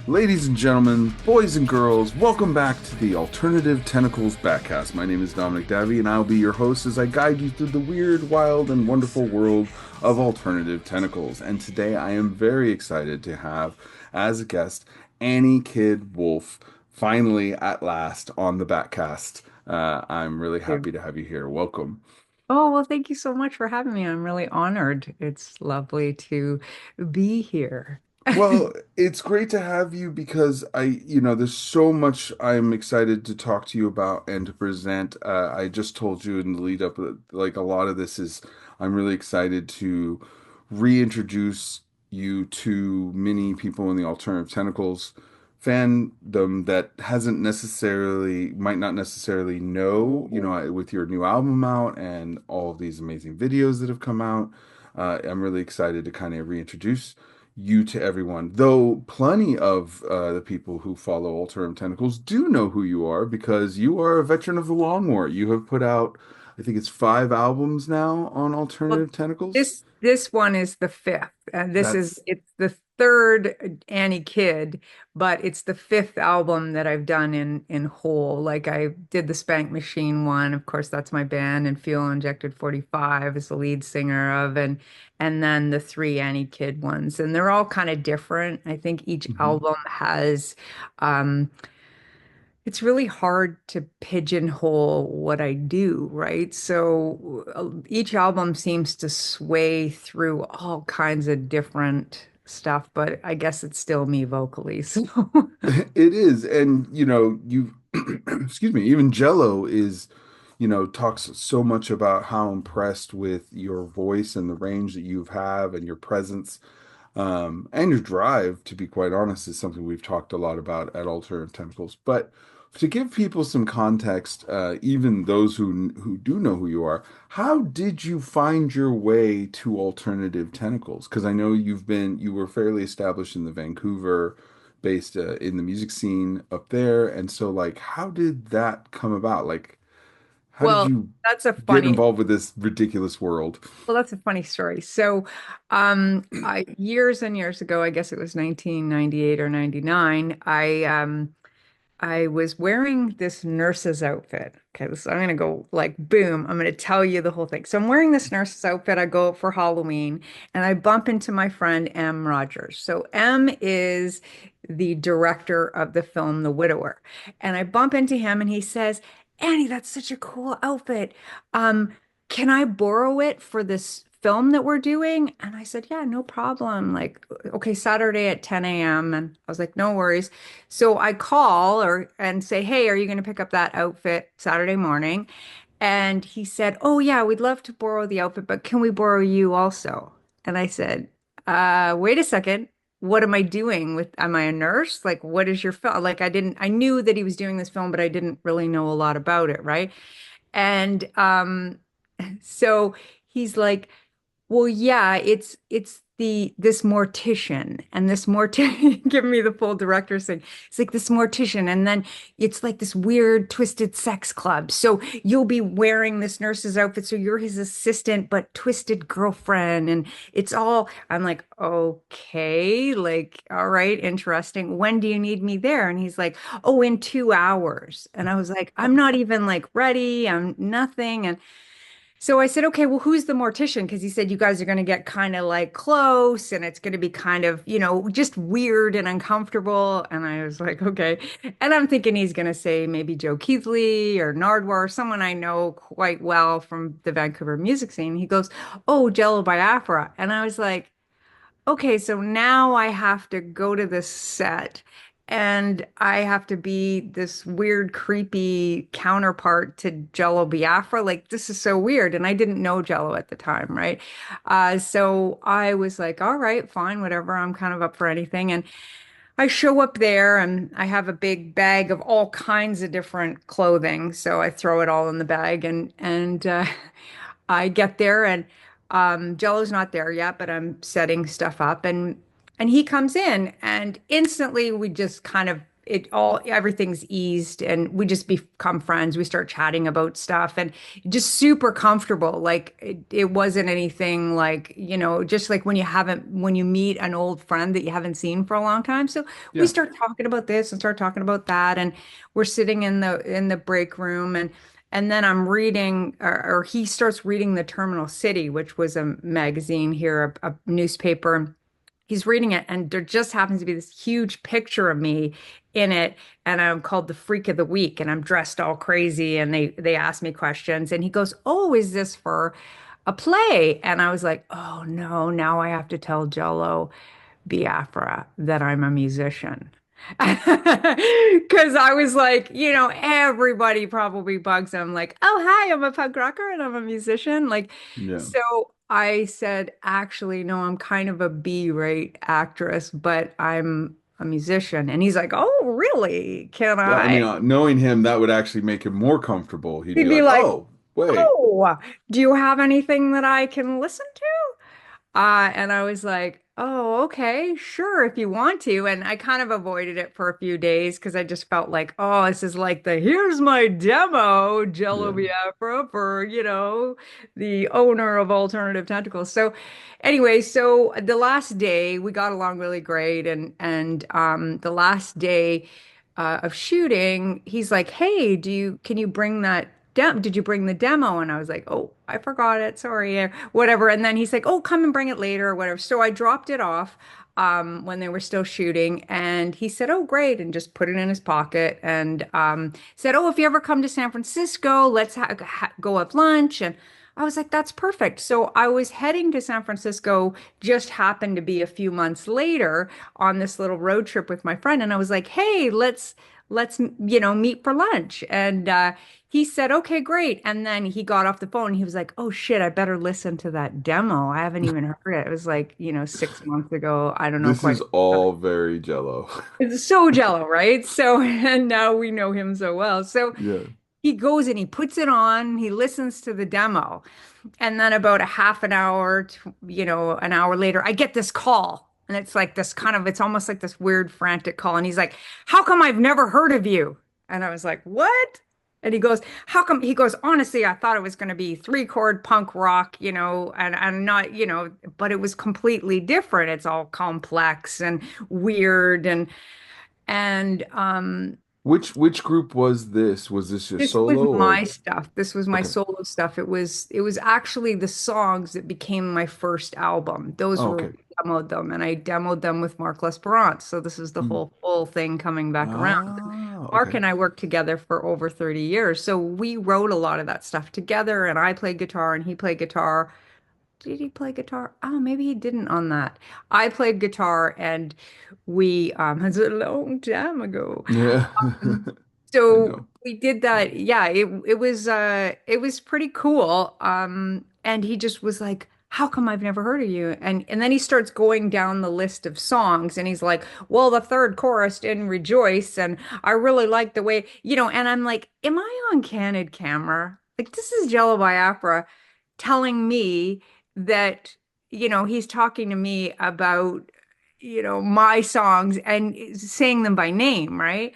Ladies and gentlemen, boys and girls, welcome back to the Alternative Tentacles bATcast. My name is Dominic Davi, and I'll be your host as I guide you through the weird, wild, and wonderful world of alternative tentacles. And today I am very excited to have as a guest Ani Kyd Wolf, finally at last on the bATcast. I'm really You. happy to have you here. Welcome. Oh, well, thank you so much for having me. I'm really honored. It's lovely to be here. Well, it's great to have you because there's so much I'm excited to talk to you about and to present. I just told you in the lead up, like a lot of this is, I'm really excited to reintroduce you to many people in the Alternative Tentacles fandom that might not necessarily know, with your new album out and all of these amazing videos that have come out. I'm really excited to kind of reintroduce you to everyone. Though plenty of the people who follow Alternative Tentacles do know who you are because you are a veteran of the Long War. You have put out, I think it's 5 albums now on Well, Alternative Tentacles. this one is the fifth, and That's it's the third Annie Kid, but it's the fifth album that I've done in whole. Like I did the Spank Machine one, of course, that's my band, and Fuel Injected 45 is the lead singer of, and then the three Annie Kid ones, and they're all kind of different. I think each mhm. album has it's really hard to pigeonhole what I do, right? So each album seems to sway through all kinds of different stuff, but I guess it's still me vocally. So It is, and you excuse me, even Jello is, talks so much about how impressed with your voice and the range that you have and your presence. And your drive, to be quite honest, is something we've talked a lot about at Alternative Tentacles. But to give people some context, even those who do know who you are, how did you find your way to Alternative Tentacles? Because I know you were fairly established in the Vancouver based in the music scene up there. And so like how did that come about? Like how did well, you that's a get funny involved with this ridiculous world? well, that's a funny story. So, years and years ago, I guess it was 1998 or 99, I was wearing this nurse's outfit. Okay, I'm gonna go like boom. I'm gonna tell you the whole thing. So I'm wearing this nurse's outfit. I go out for Halloween and I bump into my friend M. Rogers. So M is the director of the film The Widower. And I bump into him and he says, Annie, that's such a cool outfit. Um, can I borrow it for this film that we're doing? And I said, yeah, no problem. Like, okay, Saturday at 10 a.m. And I was like, no worries. So I call or and say, "Hey, are you going to pick up that outfit Saturday morning?" And he said, "Oh yeah, we'd love to borrow the outfit, but can we borrow you also?" And I said, wait a second. What am I doing with, am I a nurse? Like, what is your film? Like, I knew that he was doing this film, but I didn't really know a lot about it, right? And so he's like, well, yeah, it's this mortician and this mortician give me the full director's thing. It's like this mortician, and then it's like this weird twisted sex club. So you'll be wearing this nurse's outfit, so you're his assistant, but twisted girlfriend, and it's all. I'm like, okay, like, all right, interesting. When do you need me there? And he's like, oh, in 2 hours. And I was like, I'm not even like ready. I'm nothing. And so I said, okay, well, who's the mortician? Because he said you guys are going to get kind of like close and it's going to be kind of, just weird and uncomfortable. And I was like, okay. And I'm thinking he's going to say maybe Joe Keithley or Nardwar, someone I know quite well from the Vancouver music scene. He goes, oh, Jello Biafra. And I was like, okay, so now I have to go to this set and I have to be this weird, creepy counterpart to Jello Biafra. Like, this is so weird. And I didn't know Jello at the time, right? So I was like, all right, fine, whatever. I'm kind of up for anything. And I show up there and I have a big bag of all kinds of different clothing. So I throw it all in the bag and I get there and Jello's not there yet, but I'm setting stuff up and he comes in and instantly we just kind of everything's eased and we just become friends. We start chatting about stuff and just super comfortable. Like it wasn't anything like, just like when you meet an old friend that you haven't seen for a long time. So we Yeah. start talking about this and start talking about that. And we're sitting in the break room and then I'm reading, or he starts reading The Terminal City, which was a magazine here, a newspaper. He's reading it, and there just happens to be this huge picture of me in it, and I'm called the Freak of the Week, and I'm dressed all crazy, and they ask me questions, and he goes, "Oh, is this for a play?" And I was like, "Oh no, now I have to tell Jello Biafra that I'm a musician." Because I was like, everybody probably bugs him, like, oh, hi, I'm a punk rocker and I'm a musician. Like, Yeah. so I said, actually, no, I'm kind of a B-rate actress, but I'm a musician. And he's like, oh, really? Can I I? mean, knowing him, that would actually make him more comfortable. He'd He'd be be like, like, "Oh, wait, oh, do you have anything that I can listen to? And I was like, oh, okay, sure, if you want to. And I kind of avoided it for a few days because I just felt like, oh, this is like here's my demo, Jello yeah, Biafra for, the owner of Alternative Tentacles. So anyway, so the last day we got along really great. And the last day of shooting, he's like, hey, can you bring that did you bring the demo? And I was like, oh, I forgot it. Sorry, whatever. And then he's like, oh, come and bring it later or whatever. So I dropped it off when they were still shooting. And he said, oh, great. And just put it in his pocket and said, oh, if you ever come to San Francisco, let's go have lunch. And I was like, that's perfect. So I was heading to San Francisco, just happened to be a few months later on this little road trip with my friend. And I was like, hey, let's meet for lunch. And he said, okay, great. And then he got off the phone and he was like, oh shit, I better listen to that demo. I haven't even heard it. It was like, 6 months ago. I don't know this quite. is all very Jello." It's so Jello, right? So, and now we know him so well. So Yeah. he goes and he puts it on, he listens to the demo. And then about a half an hour, an hour later, I get this call. And it's like it's almost like this weird frantic call. And he's like, how come I've never heard of you? And I was like, what? And he goes, how come? He goes, honestly, I thought it was going to be three-chord punk rock, and not, but it was completely different. It's all complex and weird and Which group was this? Was this your this was solo my or stuff. This was my okay? solo stuff. It was actually the songs that became my first album. Those Oh, were okay. we demoed them, and I demoed them with Mark Lesperance. So this is the Mm. whole full thing coming back around. Ah, Mark okay. and I worked together for over 30 years. So we wrote a lot of that stuff together, and I played guitar and he played guitar. Did he play guitar? Oh, maybe he didn't on that. I played guitar and we it's a long time ago. Yeah. Um, I so know. we did that. Yeah, it was pretty cool. And he just was like, "How come I've never heard of you?" And then he starts going down the list of songs and he's like, "Well, the third chorus in Rejoice and I really like the way, and I'm like, "Am I on candid camera? Like this is Jello Biafra telling me that, he's talking to me about, my songs and saying them by name, right?"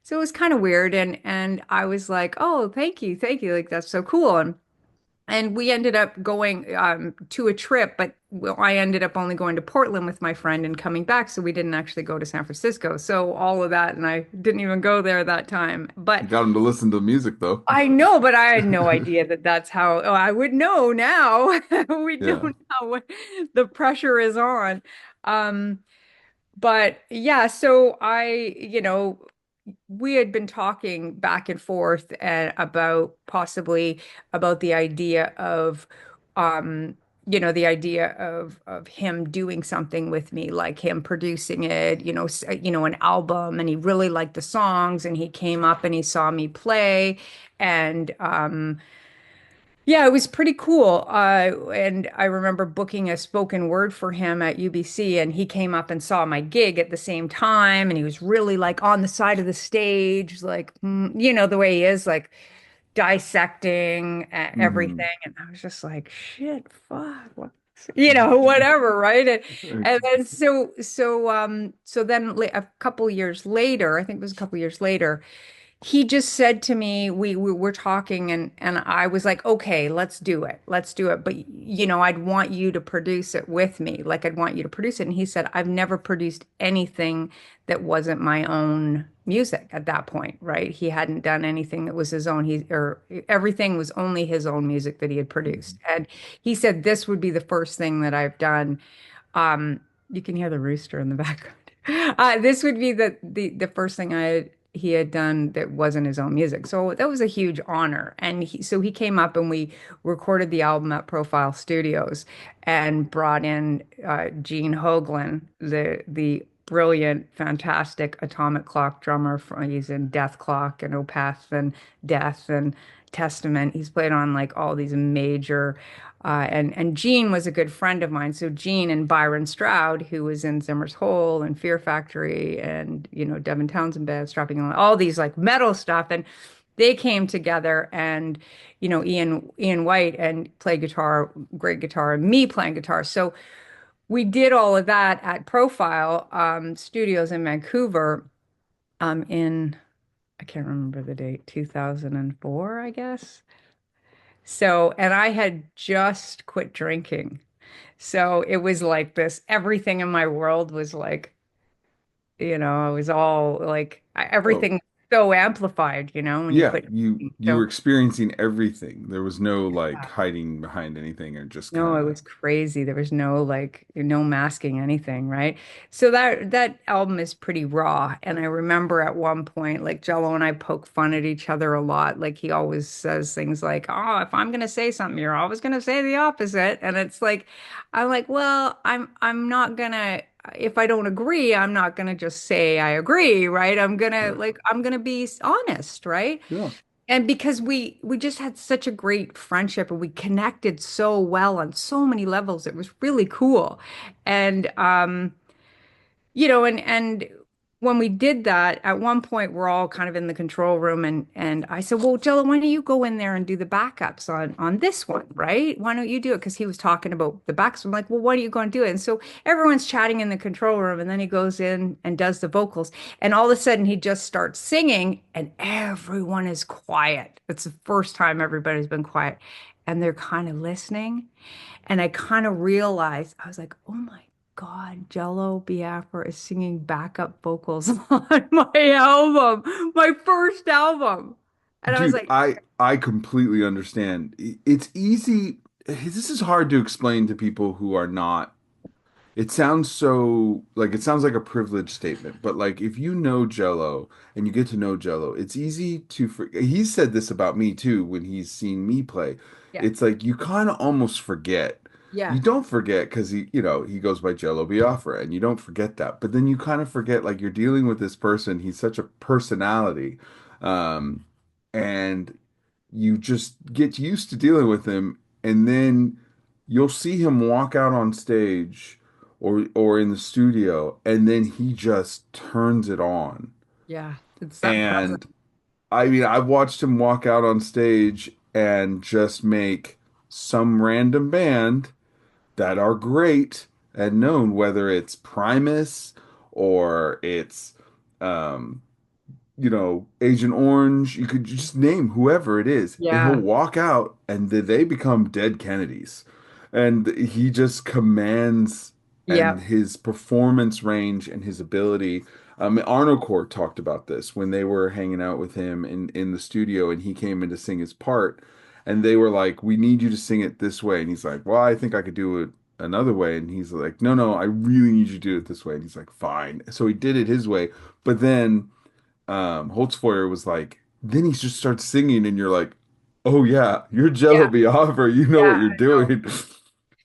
So it was kind of weird and I was like, "Oh, thank you. Thank you. Like that's so cool." And we ended up going to a trip, but I ended up only going to Portland with my friend and coming back, so we didn't actually go to San Francisco. So all of that and I didn't even go there that time. But You got him to listen to music though. I know, but I had no idea that that's how. Oh, I would know now. We Yeah. don't know what the pressure is on. Um, but yeah, so we had been talking back and forth about possibly about um, the idea of him doing something with me, like him producing it, an album, and he really liked the songs, and he came up and he saw me play, and yeah, it was pretty cool. And I remember booking a spoken word for him at UBC, and he came up and saw my gig at the same time. And he was really like on the side of the stage, like, the way he is, like dissecting everything. Hmm. And I was just like, shit, fuck. What? whatever, right? And Okay. then so then a couple years later, I think it was a couple years later, he just said to me, we were talking and I was like, okay, let's do it. Let's do it. But I'd want you to produce it with me. Like I'd want you to produce it. And he said, I've never produced anything that wasn't my own music at that point, right? He hadn't done anything that was his own. Or everything was only his own music that he had produced. And he said, this would be the first thing that I've done. You can hear the rooster in the background. This would be the first thing he had done that wasn't his own music. So that was a huge honor. And so he came up and we recorded the album at Profile Studios and brought in Gene Hoglan, the brilliant, fantastic Atomic Clock drummer. He's in Death Clock and Opeth and Death and Testament. He's played on like all these major and Gene was a good friend of mine. So Gene and Byron Stroud, who was in Zimmer's Hole and Fear Factory and Devin Townsend Band, Strapping on all these like metal stuff, and they came together and Ian White and play guitar, great guitar, and me playing guitar. So we did all of that at Profile Studios in Vancouver in I can't remember the date, 2004, I guess. So, and I had just quit drinking. So it was like this, everything in my world was like, it was all like Oh, everything so amplified, when you yeah, quit drinking. you were So experiencing everything. There was no like hiding behind anything or just no, kind it of was crazy. There was no like no masking anything, right? So that album is pretty raw. And I remember at one point, like Jello and I poke fun at each other a lot. Like he always says things like, "Oh, if I'm gonna say something, you're always gonna say the opposite." And it's like, I'm like, well, I'm not gonna. If I don't agree, I'm not gonna just say I agree, right? right. I'm gonna be honest, right? Yeah. And because we just had such a great friendship and we connected so well on so many levels, it was really cool. And and when we did that, at one point we're all kind of in the control room and I said, well, Jello, why don't you go in there and do the backups on this one, right? Why don't you do it? Because he was talking about the backups. I'm like, well, why don't you go and do it? And so everyone's chatting in the control room, and then he goes in and does the vocals, and all of a sudden he just starts singing, and everyone is quiet. It's the first time everybody's been quiet, and they're kind of listening. And I kind of realized, I was like, oh my God, Jello Biafra is singing backup vocals on my album, my first album. And I was Dude, like, I completely understand. It's easy. This is hard to explain to people who are not. It sounds so like it sounds like a privileged statement, but like if you know Jello and you get to know Jello, it's easy to he's said this about me too when he's seen me play. yeah, It's like you kind of almost forget. You yeah, don't forget because he goes by Jello Biafra and you don't forget that. But then you kind of forget like you're dealing with this person. He's such a personality. Um, and you just get used to dealing with him, and then you'll see him walk out on stage or in the studio, and then he just turns it on. yeah. It's that present. And I mean, I've watched him walk out on stage and just make some random band that are great and known, whether it's Primus or it's um Agent Orange, you could just name whoever it is, and he'll Yeah, walk out and they become dead Kennedys. And he just commands and yeah, his performance range and his ability. Arnold talked about this when they were hanging out with him in the studio and he came in to sing his part. And they were like, we need you to sing it this way. And he's like, well, I think I could do it another way. And he's like, no, no, I really need you to do it this way. And he's like, fine. So he did it his way. But then Holtzfeuer was like, then he just starts singing, and you're like, oh yeah, you're Jello yeah, Biafra, you know what yeah. you're doing.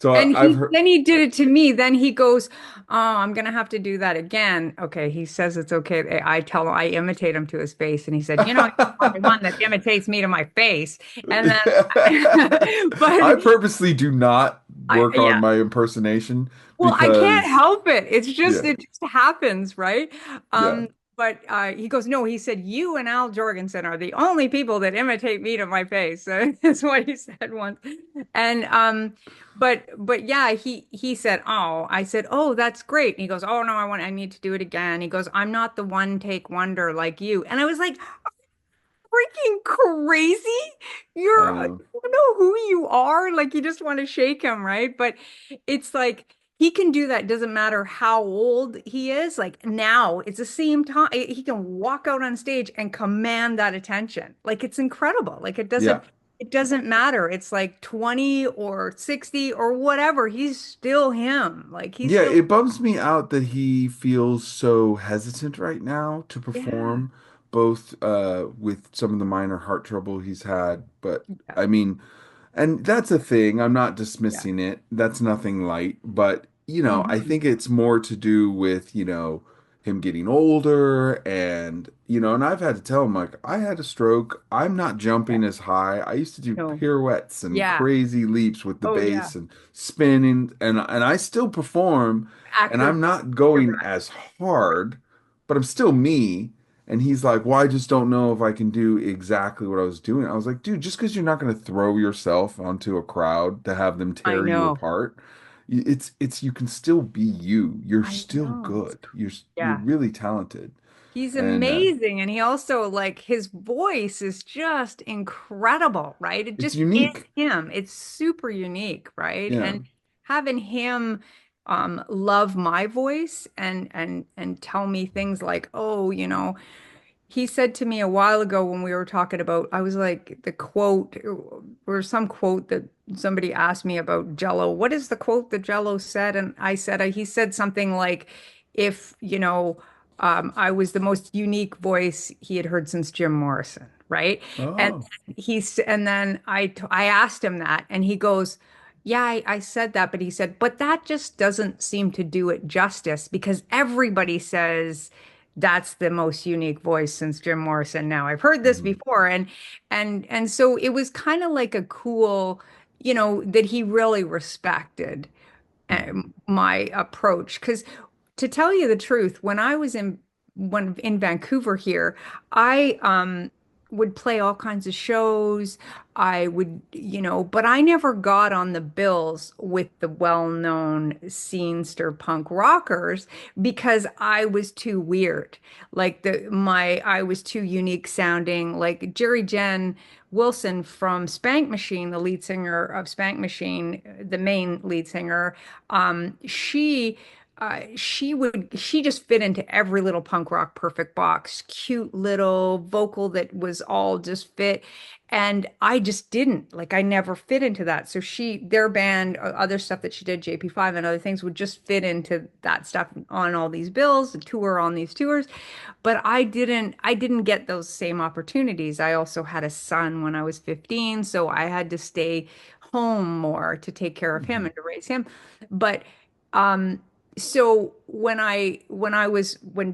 So And I've heard, then he did it to me. Then he goes, "Oh, I'm gonna have to do that again." Okay, he says it's okay. I tell him I imitate him to his face, and he said, "You're the only one that imitates me to my face." And then, I but purposely do not work on yeah. my impersonation Well, I can't because help it. It's just yeah, it just happens, right? yeah, But he goes, no, he said, you and Al Jorgensen are the only people that imitate me to my face. That's what he said once. And but yeah, he said, oh, I said, oh, that's great. And he goes, oh no, I need to do it again. He goes, I'm not the one take wonder like you. And I was like, freaking crazy. I You know. know who you are. Like you just want to shake him, right? But it's like he can do that. Doesn't matter how old he is. Like now, it's the same time. He can walk out on stage and command that attention. Like it's incredible. Like Yeah. it doesn't matter. It's like 20 or 60 or whatever. He's still him. Like he's Yeah, still, it bums me out that he feels so hesitant right now to yeah, perform, both with some of the minor heart trouble he's had. But yeah, I mean, and that's a thing. I'm not yeah. dismissing it. That's nothing light. But, I Hmm. think it's more to do with, him getting older and I've had to tell him, like, I had a stroke. I'm not Yeah. jumping as high. I used to do No. pirouettes and Yeah. crazy leaps with the Oh, yeah. bass and spinning and I still perform and Actor. I'm not You're going back. as hard, but I'm still me. And he's like, well, I just don't know if I can do exactly what I was doing. I was like, dude, just because you're not going to throw yourself onto a crowd to have them I tear you know. apart, you can still be you. You're I still know. It's good. You're yeah. really talented. He's And amazing. And he also like his voice is just incredible, right? It it's just is unique. him. It's super unique, right? Yeah. And having him love my voice and tell me things like, oh, he said to me a while ago when we were talking about, I was like, the quote or some quote that somebody asked me about Jello. What is the quote that Jello said? And I said, he said something like, if, I was the most unique voice he had heard since Jim Morrison, right? And Oh. and then I asked him that, and he goes, yeah, I said that, but he said, but that just doesn't seem to do it justice because everybody says that's the most unique voice since Jim Morrison. Now I've heard this Mhm. before, and so it was kind of like a cool, that he really respected Mhm. my approach. Because to tell you the truth, when in Vancouver here, I would play all kinds of shows. I would, but I never got on the bills with the well-known scenester punk rockers because I was too weird. Like I was too unique sounding. Like Jerry Jen Wilson from Spank Machine, the lead singer of Spank Machine, the main lead singer, she just fit into every little punk rock perfect box. Cute little vocal that was all just fit. And I just didn't. Like I never fit into that. So their band, other stuff that she did, JP5 and other things would just fit into that stuff on all these bills, tour on these tours. But I didn't get those same opportunities. I also had a son when I was 15, so I had to stay home more to take care of him Mhm. and to raise him. But um so when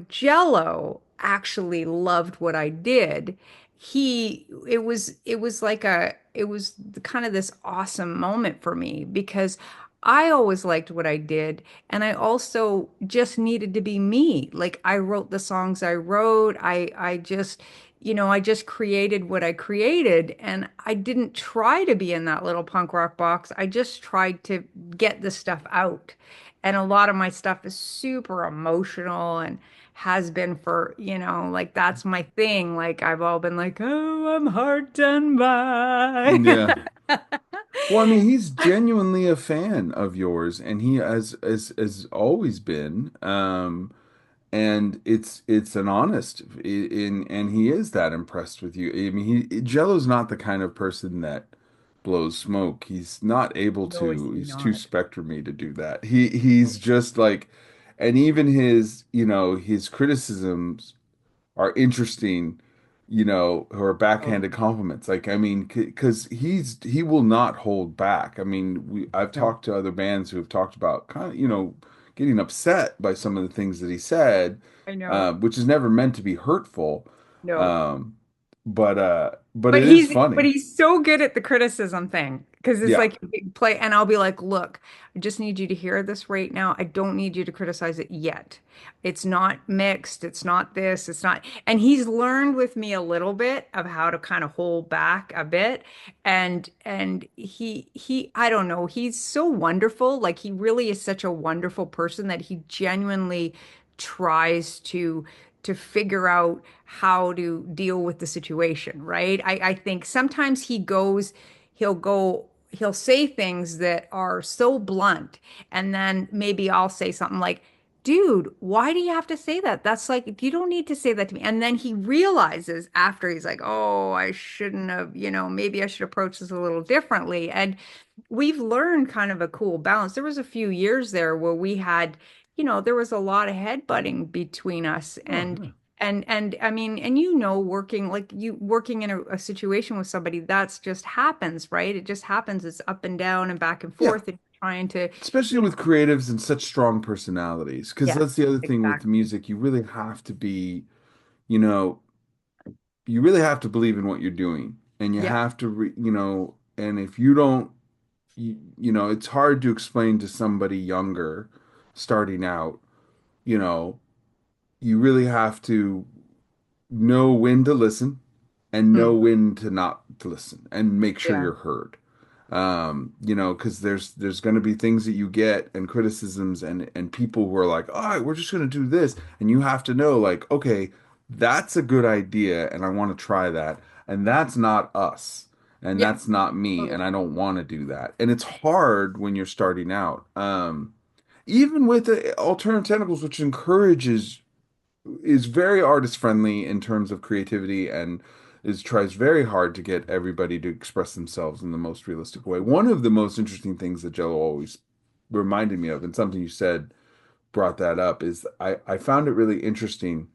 Jello actually loved what I did, it was kind of this awesome moment for me because I always liked what I did, and I also just needed to be me. Like I wrote the songs I wrote. I just created what I created, and I didn't try to be in that little punk rock box. I just tried to get the stuff out. And a lot of my stuff is super emotional and has been for, like that's my thing. Like I've all been like, oh, I'm hard done by. Yeah. Well, I mean, he's genuinely a fan of yours, and he has always been. And it's an honest in and he is that impressed with you. I mean, Jello's not the kind of person that blows smoke. He's not able No, is to. he He's too not? spectrumy to do that. He's just like, and even his criticisms are interesting, who are Oh, backhanded compliments. Like, I mean, because he will not hold back. I mean, I've no, talked to other bands who have talked about kind of, getting upset by some of the things that he said, I know. which is never meant to be hurtful. No. Um, but it is But funny. he's so good at the criticism thing because it's Yeah. like play and I'll be like, look, I just need you to hear this right now. I don't need you to criticize it yet. It's not mixed, it's not this, it's not. And he's learned with me a little bit of how to kind of hold back a bit. And he I don't know, he's so wonderful. Like he really is such a wonderful person that he genuinely tries to figure out how to deal with the situation, right? I think sometimes he'll say things that are so blunt, and then maybe I'll say something like, dude, why do you have to say that? That's like, you don't need to say that to me. And then he realizes after he's like, oh, I shouldn't have, maybe I should approach this a little differently. And we've learned kind of a cool balance. There was a few years there where we had, there was a lot of headbutting between us. Oh, And yeah. and I mean, and working in a situation with somebody, that's just happens, right? It just happens. It's up and down and back and Yeah. forth and trying to, Especially you know, with creatives and such strong personalities, because yes, that's the other thing with exactly. music. You really have to be, you know, you really have to believe in what you're doing, and you Yep. have to, and if you don't, it's hard to explain to somebody younger starting out, you know, you really have to know when to listen and know Hmm. when to not to listen and make sure Yeah. you're heard. Because there's going to be things that you get and criticisms and people who are like, "Oh, we're just going to do this," and you have to know, like, okay, that's a good idea, and I want to try that, and that's not us, and Yeah. that's not me, and I don't want to do that, and it's hard when you're starting out. Even with the Alternative Tentacles, which encourages is very artist friendly in terms of creativity and is tries very hard to get everybody to express themselves in the most realistic way. One of the most interesting things that Jello always reminded me of, and something you said brought that up, is I found it really interesting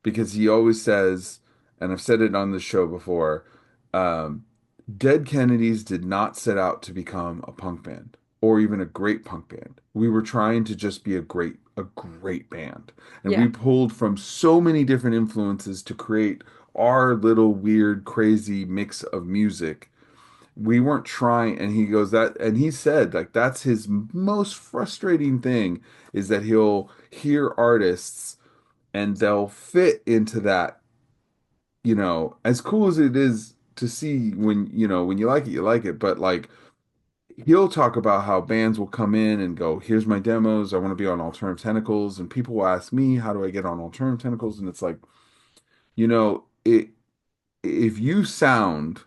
because he always says, and I've said it on the show before, um, Dead Kennedys did not set out to become a punk band or even a great punk band. We were trying to just be a great band. And we Yeah. pulled from so many different influences to create our little weird, crazy mix of music. We weren't trying, and he goes that, and he said, like, that's his most frustrating thing is that he'll hear artists and they'll fit into that, as cool as it is to see when you like it, but like he'll talk about how bands will come in and go, here's my demos, I want to be on Alternative Tentacles, and people will ask me, how do I get on Alternative Tentacles? And it's like, it if you sound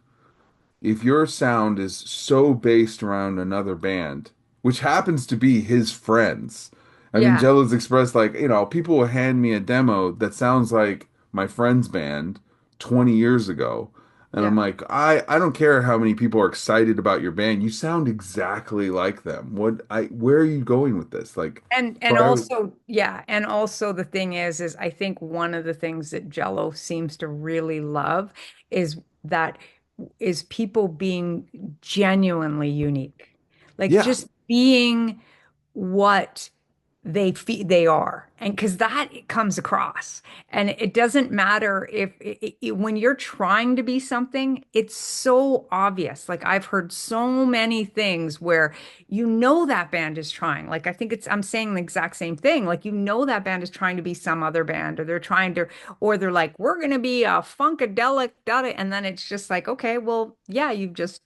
if your sound is so based around another band, which happens to be his friends. I mean, Yeah. Jello's expressed like, people will hand me a demo that sounds like my friend's band 20 years ago. And I'm Yeah. like, I don't care how many people are excited about your band. You sound exactly like them. Where are you going with this? Like, And try. also, yeah, and also the thing is I think one of the things that Jello seems to really love is that is people being genuinely unique. Like Yeah, just being what they are, and because that comes across, and it doesn't matter if when you're trying to be something, it's so obvious. Like I've heard so many things where that band is trying, like I think it's I'm saying the exact same thing, like that band is trying to be some other band, or they're like, we're gonna be a funkadelic da, and then it's just like, okay, well, yeah, you've just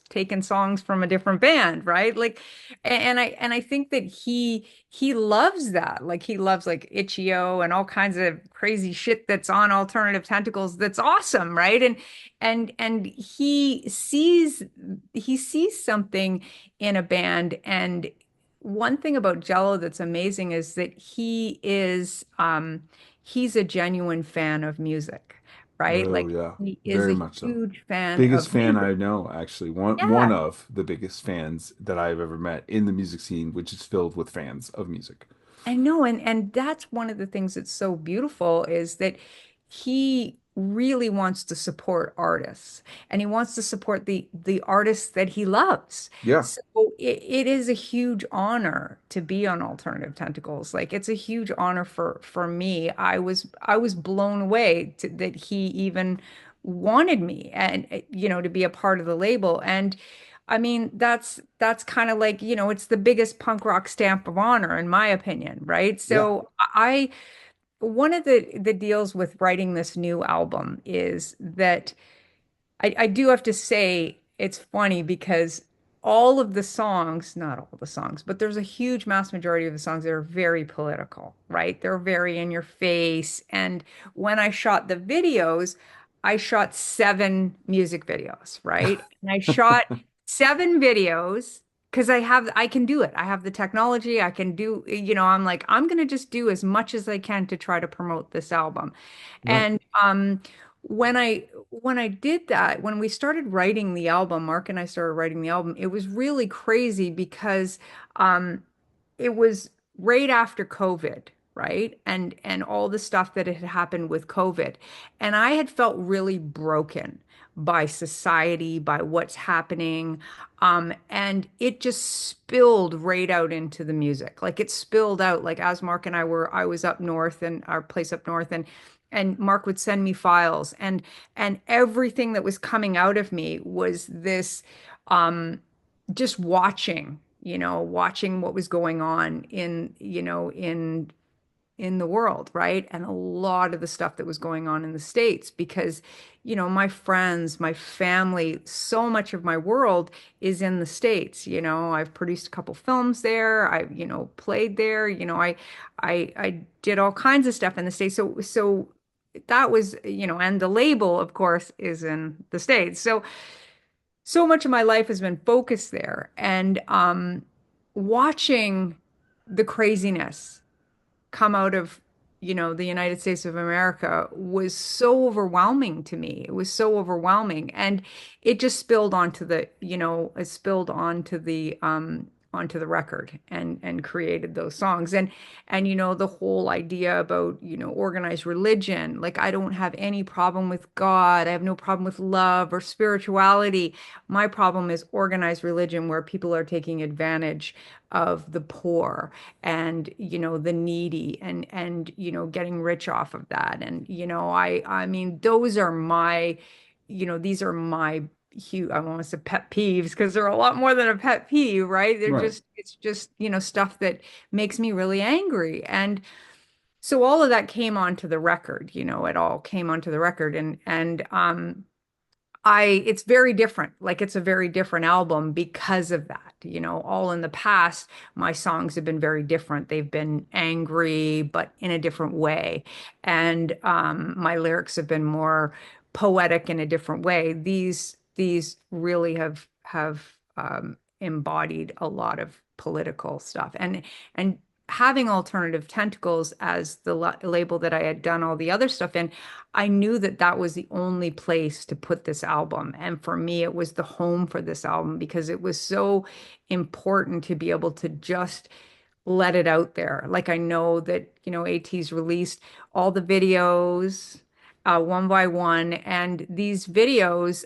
taken songs from a different band, right? Like, and I think that he loves that. Like he loves like Itch.io and all kinds of crazy shit that's on Alternative Tentacles. That's awesome, right? And he sees something in a band. And one thing about Jello that's amazing is that he's a genuine fan of music, right? oh Like yeah, he is very a much so. huge fan Biggest of fan music. I know, actually. One Yeah. of the biggest fans that I've ever met in the music scene, which is filled with fans of music. I know, and that's one of the things that's so beautiful is that he really wants to support artists, and he wants to support the artists that he loves. Yeah. So it is a huge honor to be on Alternative Tentacles. Like it's a huge honor for me. I was blown away that he even wanted me and to be a part of the label. And I mean, that's kind of like, it's the biggest punk rock stamp of honor in my opinion, right? Yeah. So I one of the deals with writing this new album is that I do have to say it's funny because all of the songs, not all the songs, but there's a huge mass majority of the songs that are very political, right? They're very in your face. And when I shot the videos, I shot 7 music videos, right? And I shot 7 videos because I can do it. I have the technology. I can do, I'm like, I'm going to just do as much as I can to try to promote this album. Right. And when I did that, when we started writing the album, Mark and I started writing the album, it was really crazy because um it was right after COVID, right? And all the stuff that had happened with COVID. And I had felt really broken by society, by what's happening. And it just spilled right out into the music. Like it spilled out, like as Mark and I was up north and our place up north, and Mark would send me files, and everything that was coming out of me was this um just watching what was going on in the world, right? And a lot of the stuff that was going on in the States because, my friends, my family, so much of my world is in the States. I've produced a couple films there. I've, played there. I did all kinds of stuff in the States. So that was, and the label, of course, is in the States. So much of my life has been focused there. And watching the craziness come out of, the United States of America was so overwhelming to me. It was so overwhelming. And it just spilled onto it spilled onto the record and created those songs. And the whole idea about, organized religion, like I don't have any problem with God. I have no problem with love or spirituality. My problem is organized religion where people are taking advantage of the poor and the needy and getting rich off of that. And I mean those are my these are my huge, I want to say pet peeves because they're a lot more than a pet peeve, right? Right. It's just stuff that makes me really angry. And so all of that came onto the record. It all came onto the record. And it's very different. Like it's a very different album because of that. All in the past, my songs have been very different. They've been angry, but in a different way. And my lyrics have been more poetic in a different way. These really have embodied a lot of political stuff. And having Alternative Tentacles as the label that I had done all the other stuff in, I knew that that was the only place to put this album. And for me, it was the home for this album because it was so important to be able to just let it out there. Like I know that, AT's released all the videos one by one. And these videos,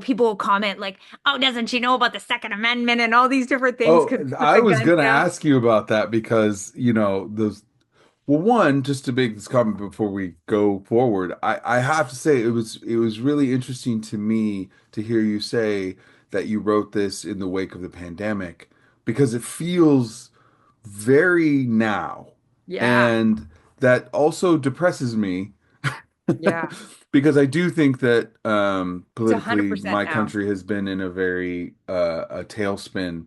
people will comment like, oh, doesn't she know about the Second Amendment and all these different things Oh, because put I the was gun gonna down. ask you about that because, those well, one, just to make this comment before we go forward, I have to say it was really interesting to me to hear you say that you wrote this in the wake of the pandemic because it feels very now. Yeah, And that also depresses me yeah. because I do think that It's politically 100% my now country has been in a very a tailspin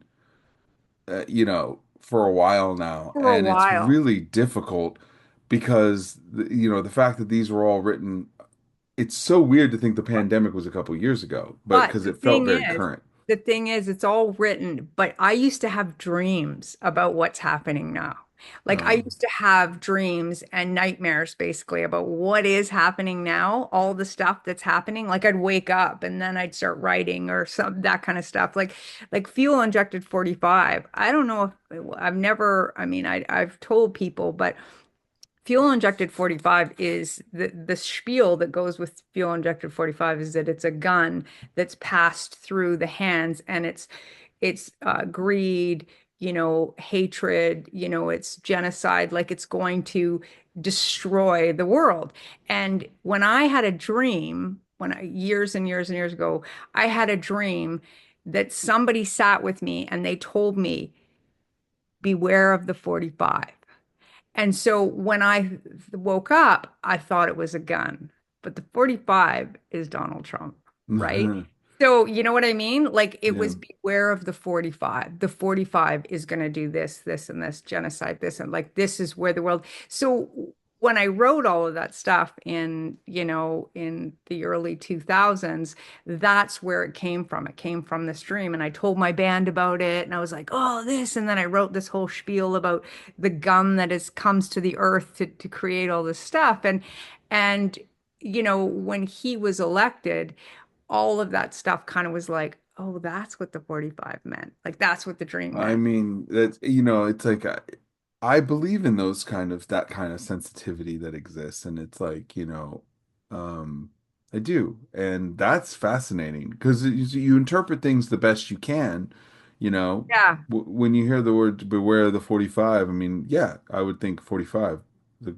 for a while now, for a and it's while. really difficult because the fact that these were all written, it's so weird to think the pandemic was a couple years ago, but But because it felt very current. the thing is, it's all written, but I used to have dreams about what's happening now. Like I Um, used to have dreams and nightmares basically about what is happening now, all the stuff that's happening. Like I'd wake up and then I'd start writing or some that kind of stuff. Like fuel injected 45. I don't know if I've never, I mean, I've told people, but fuel injected 45 is the spiel that goes with fuel injected 45 is that it's a gun that's passed through the hands and it's greed, hatred, it's genocide, like it's going to destroy the world. And when I had a dream years and years and years ago, I had a dream that somebody sat with me and they told me, beware of the 45. And so when I woke up, I thought it was a gun, but the 45 is Donald Trump, right? So, you know what I mean? Like it Yeah. was beware of the 45. The 45 is going to do this, this, and this, genocide, this, and like this is where the world. So when I wrote all of that stuff in, in the early 2000s, that's where it came from. It came from this dream. And I told my band about it and I was like, oh, this. And then I wrote this whole spiel about the gun that is comes to the earth to create all this stuff. And when he was elected, all of that stuff kind of was like, oh, that's what the 45 meant. Like that's what the dream I meant. mean, that's, it's like I believe in that kind of sensitivity that exists, and it's like, um, I do, and that's fascinating because you interpret things the best you can, you know. Yeah. When you hear the word "beware of the 45," I mean, yeah, I would think 45, the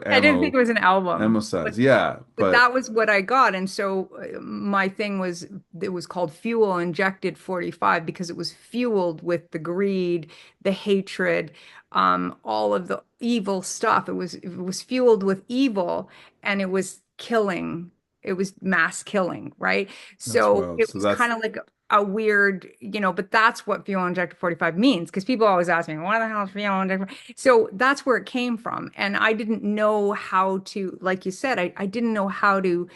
I didn't think it was an ammo album, size, yeah, but but that was what I got. And so my thing was, it was called Fuel Injected 45 because it was fueled with the greed, the hatred, all of the evil stuff. It was fueled with evil and it was killing. It was mass killing, right? that's So wild. it So was kind of like a weird, but that's what Fuel Injected 45 means because people always ask me, what the hell is Fuel Injected? So that's where it came from. And I didn't know how to, like you said, I didn't know how to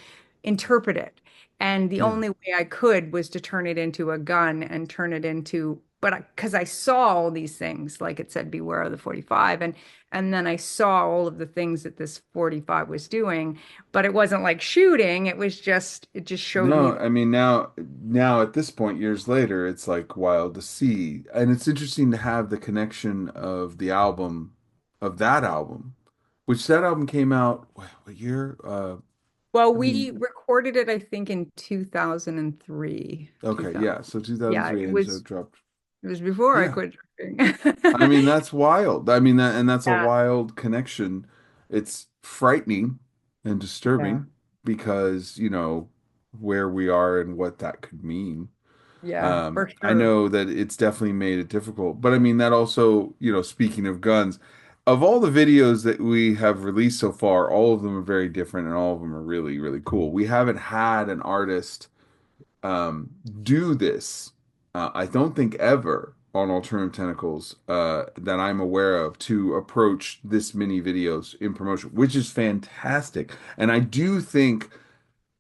interpret it. And the yeah. only way I could was to turn it into a gun and turn it into, but because I saw all these things, like it said, beware of the 45. And then I saw all of the things that this 45 was doing, but it wasn't like shooting. It just showed me. No, I mean now at this point, years later, it's like wild to see. And it's interesting to have the connection of that album, which that album came out, what year? Well, I mean, we recorded it, I think, in 2003, okay, 2000. yeah. So Yeah, 2003 and so it dropped. it was before I Yeah. quit drinking. I mean, that's wild. I mean and that's a Yeah, wild connection. It's frightening and yeah, disturbing because, where we are and what that could mean. yeah, for I sure. know that it's definitely made it difficult, but I mean that also, speaking of guns, of all the videos that we have released so far, all of them are very different and all of them are really, really cool. We haven't had an artist do this. I don't think ever on Alternative Tentacles that I'm aware of to approach this many videos in promotion, which is fantastic. And I do think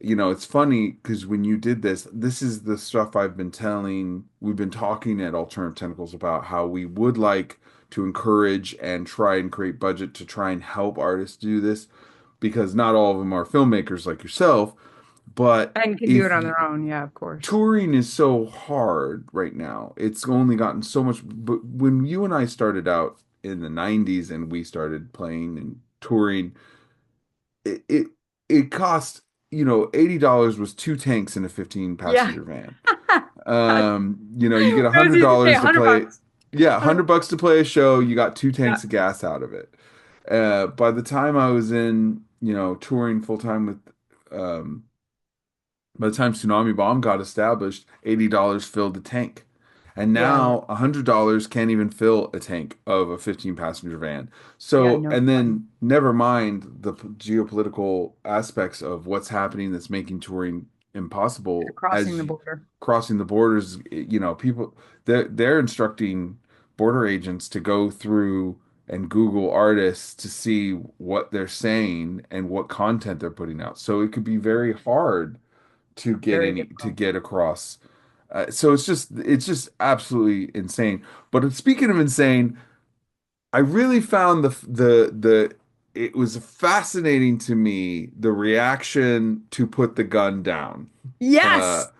it's funny because when you did this, this is the stuff we've been talking at Alternative Tentacles about how we would like to encourage and try and create budget to try and help artists do this because not all of them are filmmakers like yourself. But And can do it if on you, their own. Yeah, of course. touring is so hard right now, it's only gotten so much. But when you and I started out in the 90s and we started playing and touring, it it, it cost, $80 was two tanks in a 15 Yeah. passenger van. You get a Those hundred used to pay dollars to play, $100. yeah, $100. $100 to play a show, you got two Yeah. tanks of gas out of it. By the time I was in, touring full time by the time Tsunami Bomb got established, $80 filled the tank. And Yeah. now $100 can't even fill a tank of a 15 passenger van. Yeah, So, no and fun. then never mind the geopolitical aspects of what's happening that's making touring impossible Crossing the as border. crossing the borders, people they're instructing border agents to go through and Google artists to see what they're saying and what content they're putting out. So it could be very hard Very to difficult. get across. So it's just absolutely insane. But speaking of insane, I really found the it was fascinating to me the reaction to put the gun down. Uh, Yes.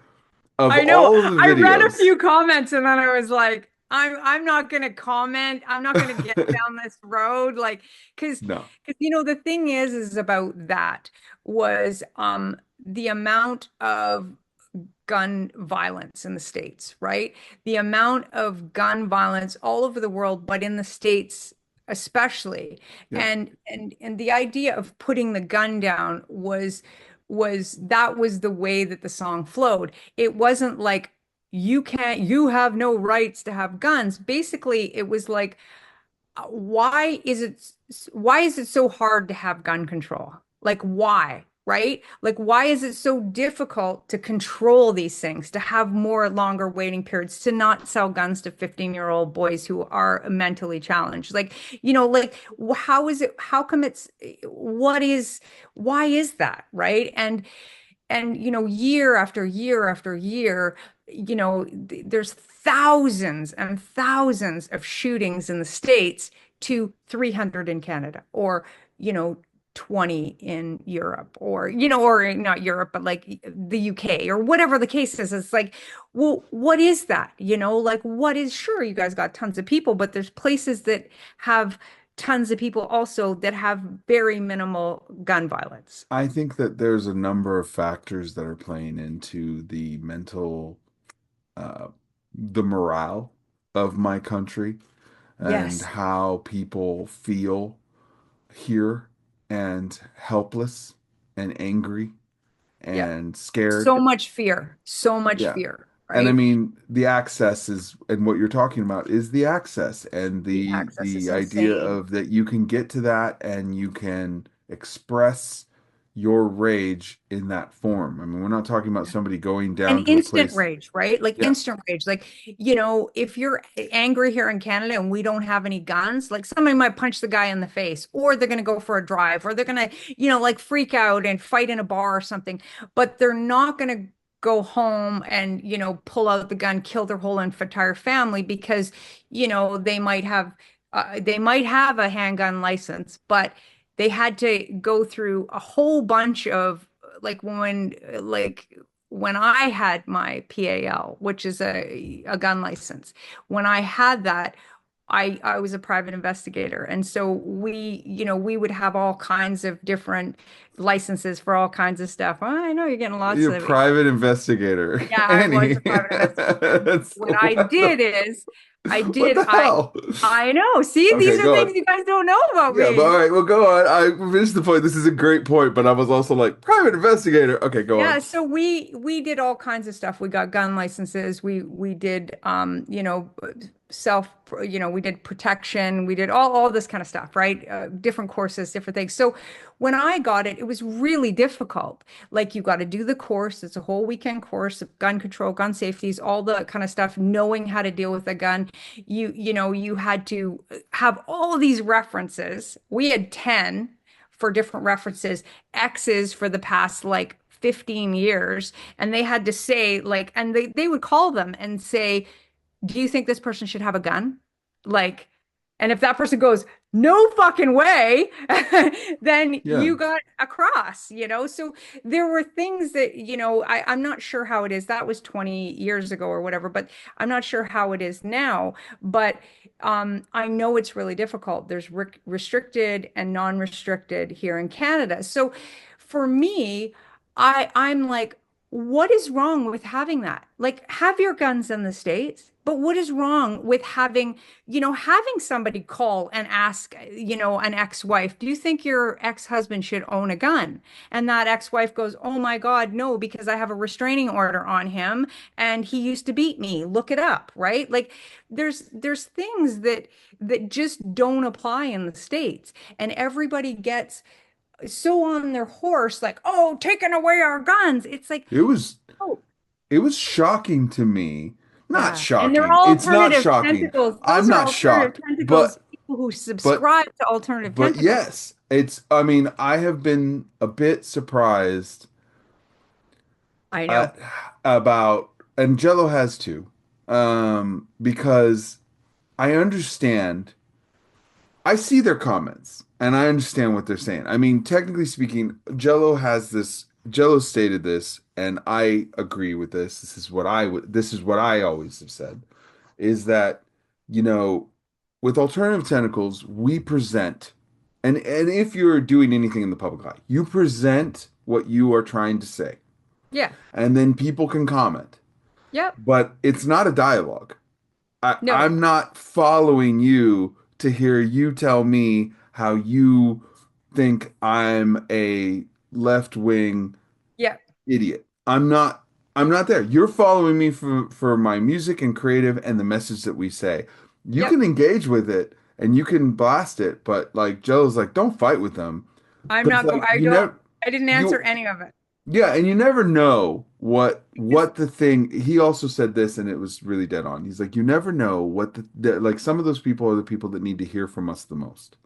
of I know. all of the I read a videos, few comments and then I was like, I'm not gonna comment. I'm not gonna get down this road. Like, no, because the thing is about that was the amount of gun violence in the States, right? The amount of gun violence all over the world, but in the States especially. yeah, And the idea of putting the gun down was that was the way that the song flowed. It wasn't like you have no rights to have guns. Basically, it was like why is it so hard to have gun control? Like why, right? Like why is it so difficult to control these things, to have more longer waiting periods, to not sell guns to 15-year-old boys who are mentally challenged? Like, like how is it, how come it's what is why is that, right? And year after year after year, there's thousands and thousands of shootings in the States to 300 in Canada, or you know 20 in Europe, or not Europe but like the UK or whatever the case is. It's like, well, what is that? Like what is, sure, you guys got tons of people, but there's places that have tons of people also that have very minimal gun violence. I think that there's a number of factors that are playing into uh, the morale of my country and Yes. how people feel here and helpless and angry Yeah. and scared. So much fear, so much Yeah. fear, And I right? mean, the access is, and what you're talking about is the access and The the access is the idea insane. of that you can get to that and you can express your rage in that form. I mean, we're not talking about somebody going And down to a instant place. rage, right? Like Yeah. instant rage. Like, if you're angry here in Canada and we don't have any guns, like somebody might punch the guy in the face, or they're going to go for a drive, or they're going to, like freak out and fight in a bar or something. But they're not going to go home and, pull out the gun, kill their whole entire family because, they might have a handgun license, but they had to go through a whole bunch of when I had my PAL, which is a gun license. When I had that, I was a private investigator. And so we would have all kinds of different licenses for all kinds of stuff. Well, I know you're getting lots You're a of, private investigator. yeah, I was Annie. a private investigator. And That's what I did is what the hell? I know. See, Okay, these are go on. things you guys don't know about Yeah, but me. all right, well, go on. I finished the point. This is a great point, but I was also like, private investigator. Okay, go on. Yeah, so we did all kinds of stuff. We got gun licenses. We did self, we did protection. We did all this kind of stuff, right? Different courses, different things. So when I got it, it was really difficult. Like you got to do the course. It's a whole weekend course of gun control, gun safeties, all the kind of stuff, knowing how to deal with a gun. You had to have all these references. We had 10 for different references, X's for the past like 15 years. And they had to say, like, and they would call them and say, do you think this person should have a gun? Like, and if that person goes, no fucking way, then Yeah. you got a cross, So there were things that, I'm not sure how it is. That was 20 years ago or whatever, but I'm not sure how it is now. But I know it's really difficult. There's restricted and non-restricted here in Canada. So for me, I'm like, what is wrong with having that? Like, have your guns in the States, but what is wrong with having somebody call and ask, an ex-wife, do you think your ex-husband should own a gun? And that ex-wife goes, oh my God, no, because I have a restraining order on him and he used to beat me. Look it up, right? Like there's things that just don't apply in the States. And everybody gets so on their horse, like, oh, taking away our guns. It's like, It was oh, it was shocking to me. Not yeah. And they're shocking. all It's not alternative shocking. tentacles. I'm Those are not alternative shocked. tentacles, people who But subscribe to alternative but tentacles. yes, it's I mean, I have been a bit surprised I know. at about and Jello has too. Because I understand I see their comments and I understand what they're saying. I mean, technically speaking, Jello stated this and I agree with this. This is what I always have said is that, you know, with alternative tentacles, we present and if you're doing anything in the public eye, you present what you are trying to say Yeah. and then people can comment. Yep. But it's not a dialogue. No. I'm not following you to hear you tell me how you think I'm a left wing Yeah. Idiot. I'm not there. You're following me for my music and creative and the message that we say. You Yep. can engage with it and you can blast it, but like Joe's like, don't fight with them. I'm Because not go like I you don't never I didn't answer you any of it. yeah, and you never know Because what the thing he also said this and it was really dead on. He's like, you never know what like some of those people are the people that need to hear from us the most.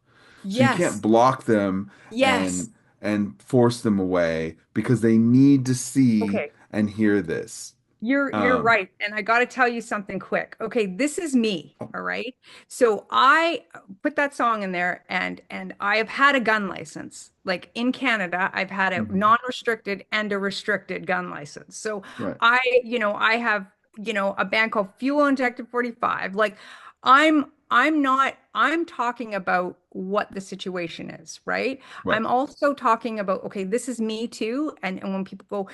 So you can't yes. block them Yes. and force them away because they need to see Okay. and hear this. You're Um, right. And I got to tell you something quick. Okay, this is me, all right? So I put that song in there and I have had a gun license. Like in Canada, I've had a mhm, non-restricted and a restricted gun license. So right, I have, a band called Fuel Injected 45. Like I'm talking about what the situation is, right? right. I'm also talking about, okay, this is me too. And when people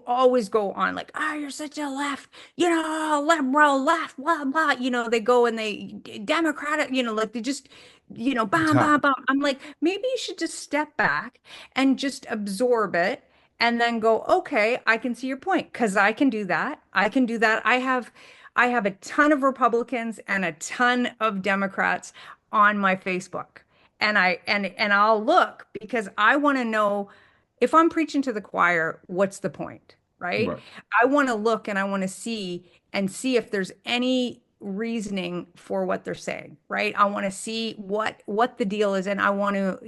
always go on like, ah, you're such a left, liberal left, blah, blah. They go and they Democratic, like they just, bam, bam, Attack. bam. I'm like, maybe you should just step back and just absorb it and then go, okay, I can see your point because I can do that. I can do that. I have a ton of Republicans and a ton of Democrats on my Facebook. And I'll look because I want to know if I'm preaching to the choir, what's the point, right? Right, I want to look and I want to see if there's any reasoning for what they're saying, right? I want to see what the deal is and I want to,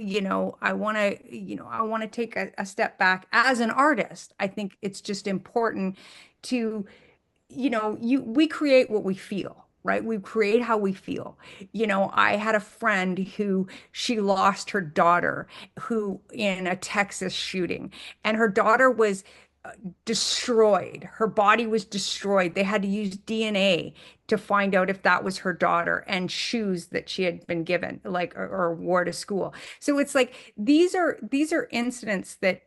I want to take a step back as an artist. I think it's just important to we create what we feel, right? We create how we feel. I had a friend who she lost her daughter who in a Texas shooting, and her daughter was destroyed. Her body was destroyed. They had to use DNA to find out if that was her daughter and shoes that she had been given, like or wore to school. So it's like these are incidents that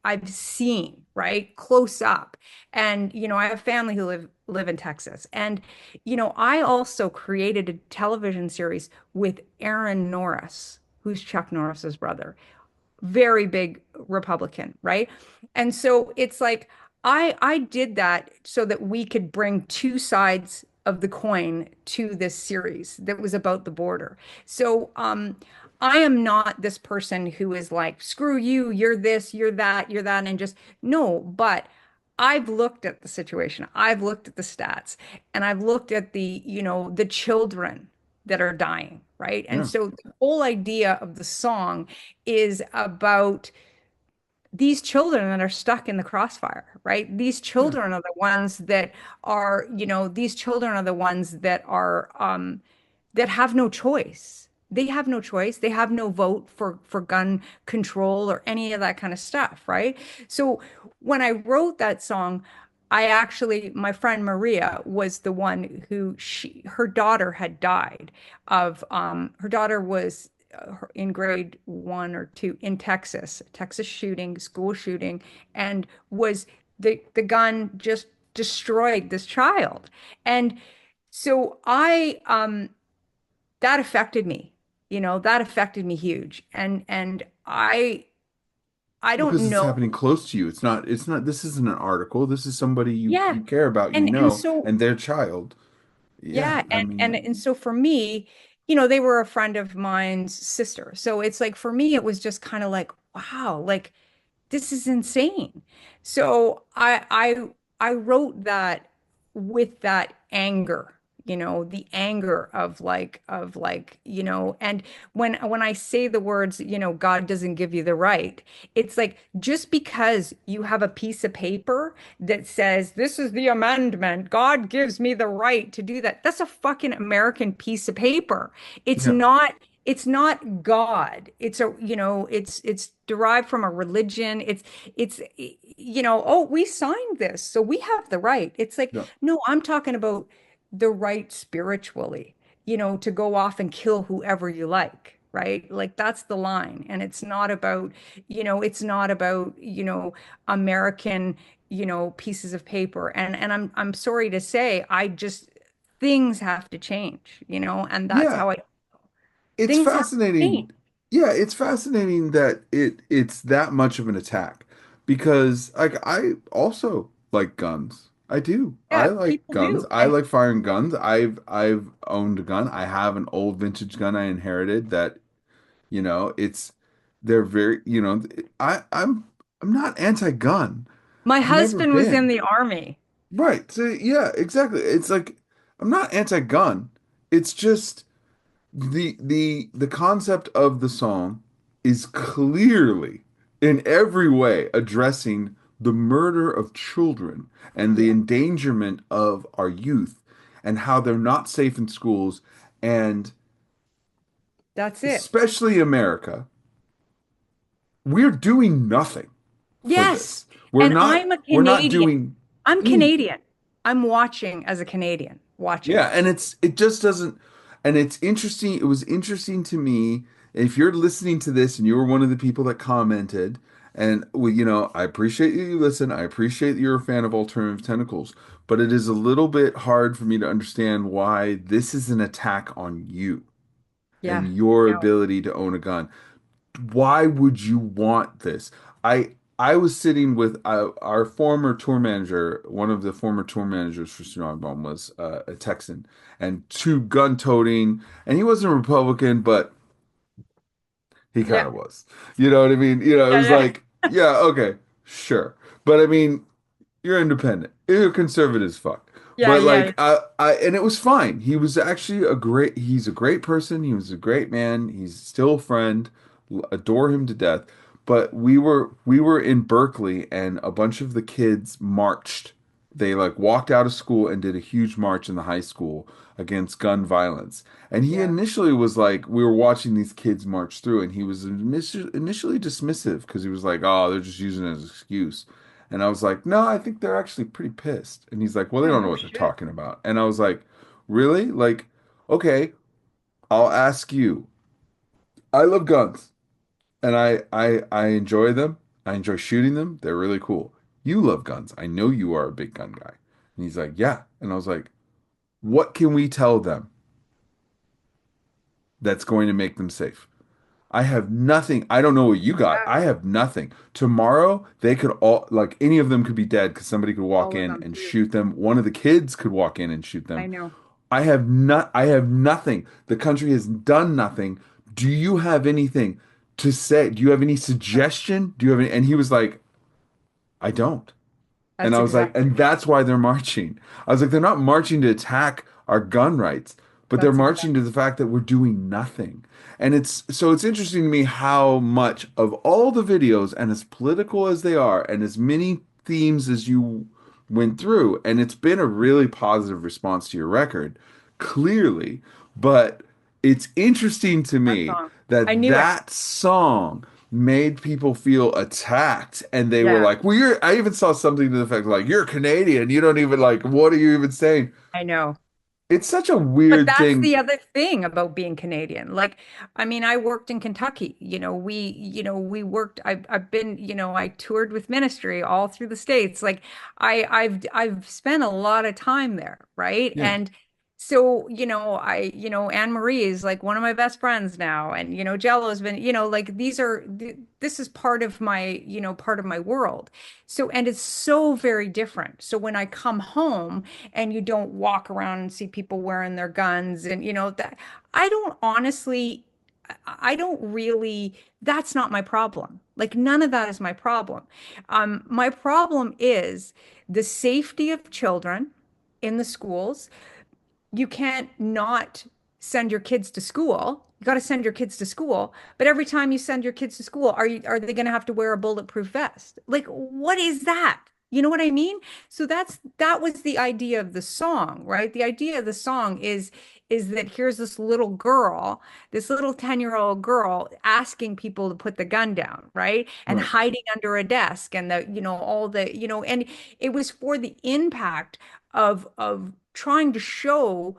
I've seen, right? Close up. And I have family who live in Texas. And I also created a television series with Aaron Norris, who's Chuck Norris's brother, very big Republican, right? And so it's like I did that so that we could bring two sides of the coin to this series that was about the border. So I am not this person who is like, screw you, you're this, you're that, and just no, but I've looked at the situation. I've looked at the stats and I've looked at the children that are dying, right? And yeah, so the whole idea of the song is about these children that are stuck in the crossfire, right? These yeah, children are the ones these children are the ones that have no choice. They have no choice. They have no vote for gun control or any of that kind of stuff, right? So when I wrote that song, my friend Maria was the one who her daughter had died her daughter was in grade 1 or 2 in Texas shooting, school shooting, and was the gun just destroyed this child. And so that affected me. That affected me huge. And I because don't it's know. happening close to you. It's not this isn't an article. This is somebody you Yeah. you care about, And so and their child. Yeah, yeah, I and mean, so for me, they were a friend of mine's sister. So it's like for me it was just kind of like, wow, like this is insane. So I wrote that with that anger, the anger of like, and when I say the words, God doesn't give you the right, it's like just because you have a piece of paper that says this is the amendment, God gives me the right to do that. That's a fucking American piece of paper. It's yeah, not it's not God. It's derived from a religion. Oh, we signed this, so we have the right. It's like, yeah, no, I'm talking about the right spiritually, to go off and kill whoever you like, right? Like that's the line. And it's not about American, pieces of paper. And I'm sorry to say, things have to change, and that's yeah. how I It's things have to change. fascinating. Yeah, it's fascinating that it's that much of an attack because like I also like guns. I do. I Yeah, like people guns. do. I And like firing guns. I've owned a gun. I have an old vintage gun I inherited that, it's they're very, I'm not anti-gun. my I've never husband was in been. the army. Right. So yeah, exactly. It's like I'm not anti-gun. It's just the concept of the song is clearly in every way addressing the murder of children and the Yeah, endangerment of our youth and how they're not safe in schools and that's it. especially America, we're doing nothing for Yes. this. We're And not I'm a we're not Canadian. doing I'm any. Canadian. I'm watching as a Canadian, watching Yeah, it. and it just doesn't, and it's interesting. It was interesting to me. If you're listening to this and you were one of the people that commented, and I appreciate you listen. I appreciate that you're a fan of Alternative Tentacles, but it is a little bit hard for me to understand why this is an attack on you Yeah, and your no. ability to own a gun. Why would you want this? I was sitting with our former tour manager. One of the former tour managers for Tsunami Bomb was a Texan and two gun-toting, and he wasn't a Republican, but he kind Yeah, of was. You know what I mean? It was yeah, like, yeah, okay, sure, but I mean, you're independent. You're conservative as fuck. yeah, But yeah, like and it was fine. He was actually he's a great person. He was a great man. He's still a friend. Adore him to death. But we were in Berkeley and a bunch of the kids marched. They like walked out of school and did a huge march in the high school against gun violence. And he yeah. initially was like, we were watching these kids march through, and he was initially dismissive because he was like, oh, they're just using it as an excuse. And I was like, no, I think they're actually pretty pissed. And he's like, well, they Yeah, don't know no what they're shit. talking about. And I was like, really? Like, okay, I'll ask you. I love guns and I enjoy them. I enjoy shooting them. They're really cool. You love guns. I know you are a big gun guy. And he's like, yeah. And I was like, what can we tell them that's going to make them safe? I have nothing. I don't know what you got. Yeah, I have nothing. Tomorrow, they could all, like, any of them could be dead because somebody could walk all of in them and too. shoot them. One of the kids could walk in and shoot I them. know. I have nothing. The country has done nothing. Do you have anything to say? Do you have any suggestion? Do you have any? And he was like, I don't. And That's I was like, exactly and right. that's why they're marching. I was like, they're not marching to attack our gun rights, but they're That's marching exactly. to the fact that we're doing nothing. And it's interesting to me how much of all the videos, and as political as they are, and as many themes as you went through, and it's been a really positive response to your record, clearly, but it's interesting to That me song. I that knew it. that song made people feel attacked and they were Yeah, like, well, I even saw something to the effect like, you're Canadian. You don't even like, what are you even saying? I know. It's such a But weird that's thing. the other thing about being Canadian. Like, I mean, I worked in Kentucky. We worked, I've been, I toured with ministry all through the States. Like I've spent a lot of time there, right? Yeah. And so, Anne Marie is like one of my best friends now. And, Jello has been, like this is part of my world. So, and it's so very different. So when I come home, and you don't walk around and see people wearing their guns and that I don't honestly I don't really that's not my problem. Like none of that is my problem. My problem is the safety of children in the schools. You can't not send your kids to school. You got to send your kids to school. But every time you send your kids to school, are they going to have to wear a bulletproof vest? Like, what is that? You know what I mean? So that was the idea of the song, right? The idea of the song is that here's this little girl, this little 10-year-old girl asking people to put the gun down, right? And Right. hiding under a desk and all the, and it was for the impact of trying to show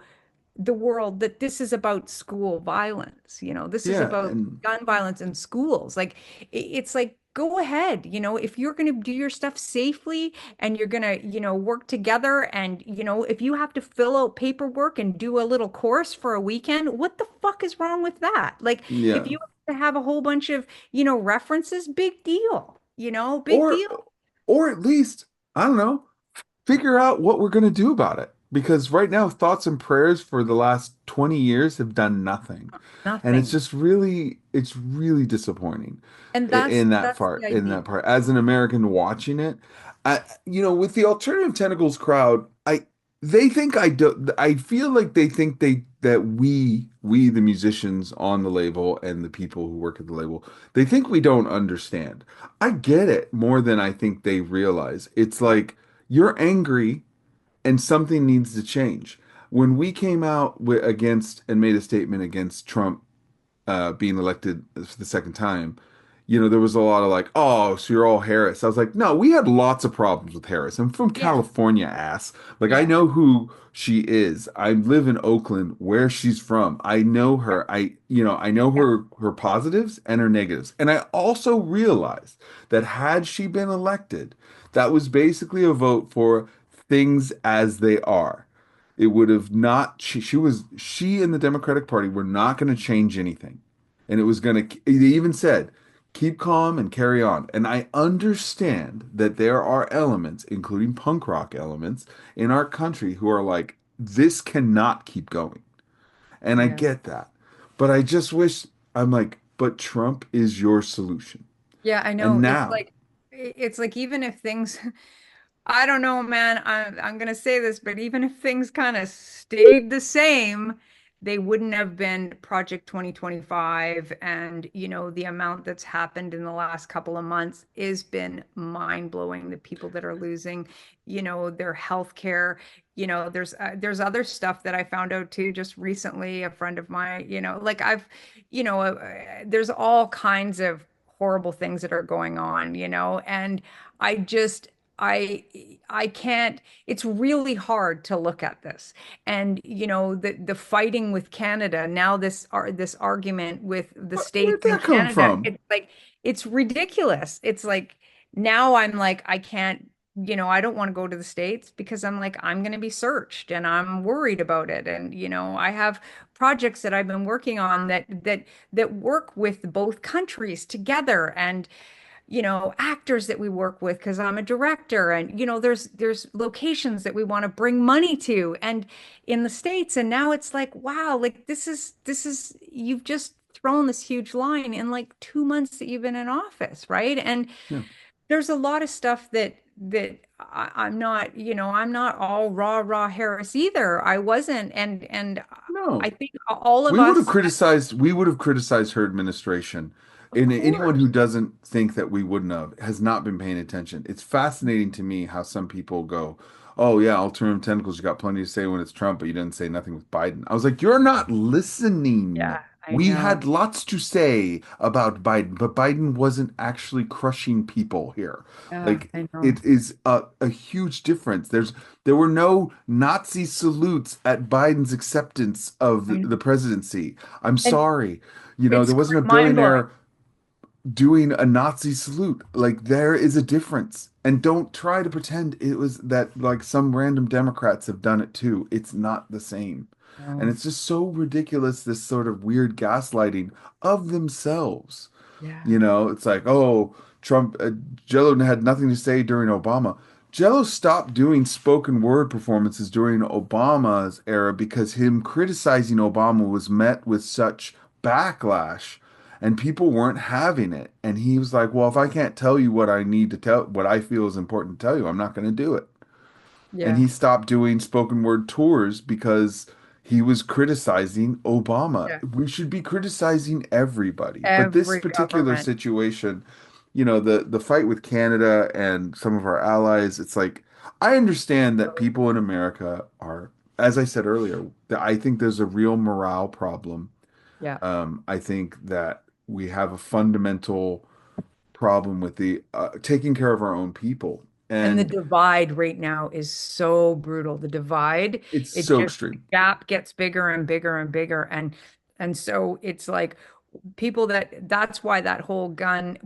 the world that this is about school violence. This is Yeah. about And gun violence in schools. Like it's like go ahead, if you're going to do your stuff safely and you're going to, work together and, if you have to fill out paperwork and do a little course for a weekend, what the fuck is wrong with that? Like if yeah. you have to have a whole bunch of, references, big deal. big Or deal. or at least, I don't know, figure out what we're going to do about it. Because right now, thoughts and prayers for the last 20 years have done nothing. And Nothing. it's really disappointing And in that that's the part, in idea. that part. As an American watching it, with the Alternative Tentacles crowd, they think I do, I feel like they think that we, the musicians on the label and the people who work at the label, they think we don't understand. I get it more than I think they realize. It's like, you're angry and something needs to change. When we came out against and made a statement against Trump being elected for the second time, there was a lot of like, oh, so you're all Harris. I was like, no, we had lots of problems with Harris. I'm from Yeah. California, ass. Like, I Yeah. know who she is. I live in Oakland, where she's from. I know Yeah. her. I know Yeah. her positives and her negatives. And I also realized that had she been elected, that was basically a vote for things as they are. It would have not, she and the Democratic Party were not going to change anything. And it was going to, they even said, keep calm and carry on. And I understand that there are elements, including punk rock elements, in our country who are like, this cannot keep going. And I Yeah. get that. But I just wish, I'm like, but Trump is your solution. Yeah, I know. And now, It's like even if things I don't know, man. I'm gonna say this, but even if things kind of stayed the same, they wouldn't have been Project 2025. And, the amount that's happened in the last couple of months has been mind-blowing. The people that are losing, their health care. There's other stuff that I found out too just recently. A friend of mine, like there's all kinds of horrible things that are going on, and I just I I can't, it's really hard to look at this. And the fighting with Canada, now this argument with the where'd states in that come Canada, from? it's like it's ridiculous. It's like now I'm like I can't, I don't want to go to the States because I'm like I'm going to be searched and I'm worried about it. And I have projects that I've been working on that work with both countries together, and actors that we work with because I'm a director, and there's locations that we want to bring money to and in the States. And now it's like, wow, like this is you've just thrown this huge line in like 2 months that you've been in office, right? And Yeah. there's a lot of stuff I'm not, I'm not all rah Harris either. I wasn't. And I No. think all of us, We would have criticized her administration. of And anyone who course. doesn't think that we wouldn't have has not been paying attention. It's fascinating to me how some people go, oh yeah, alternative tentacles, you got plenty to say when it's Trump, but you didn't say nothing with Biden. I was like, you're not listening. Yeah, I We know. had lots to say about Biden, but Biden wasn't actually crushing people here. Yeah, Like, I know. it is a huge difference. There were no Nazi salutes at Biden's acceptance of I know. the presidency. I'm And sorry. There it's wasn't a mind-blowing. billionaire doing a Nazi salute. Like, there is a difference. And don't try to pretend it was that like some random Democrats have done it too. It's not the same. And No. it's just so ridiculous, this sort of weird gaslighting of themselves. Yeah. It's like, oh, Trump, Jello had nothing to say during Obama. Jello stopped doing spoken word performances during Obama's era because him criticizing Obama was met with such backlash and people weren't having it. And he was like, well, if I can't tell you what I need to tell, what I feel is important to tell you, I'm not going to do it. And Yeah. he stopped doing spoken word tours because he was criticizing Obama. Yeah. We should be criticizing everybody. But this Every particular government. situation, the fight with Canada and some of our allies, it's like, I understand that people in America are, as I said earlier, that I think there's a real morale problem. Yeah. I think that we have a fundamental problem with the taking care of our own people. And the And divide right now is so brutal. The divide, it's it so just the extreme. gap gets bigger and bigger and bigger. And so it's like people that's why that whole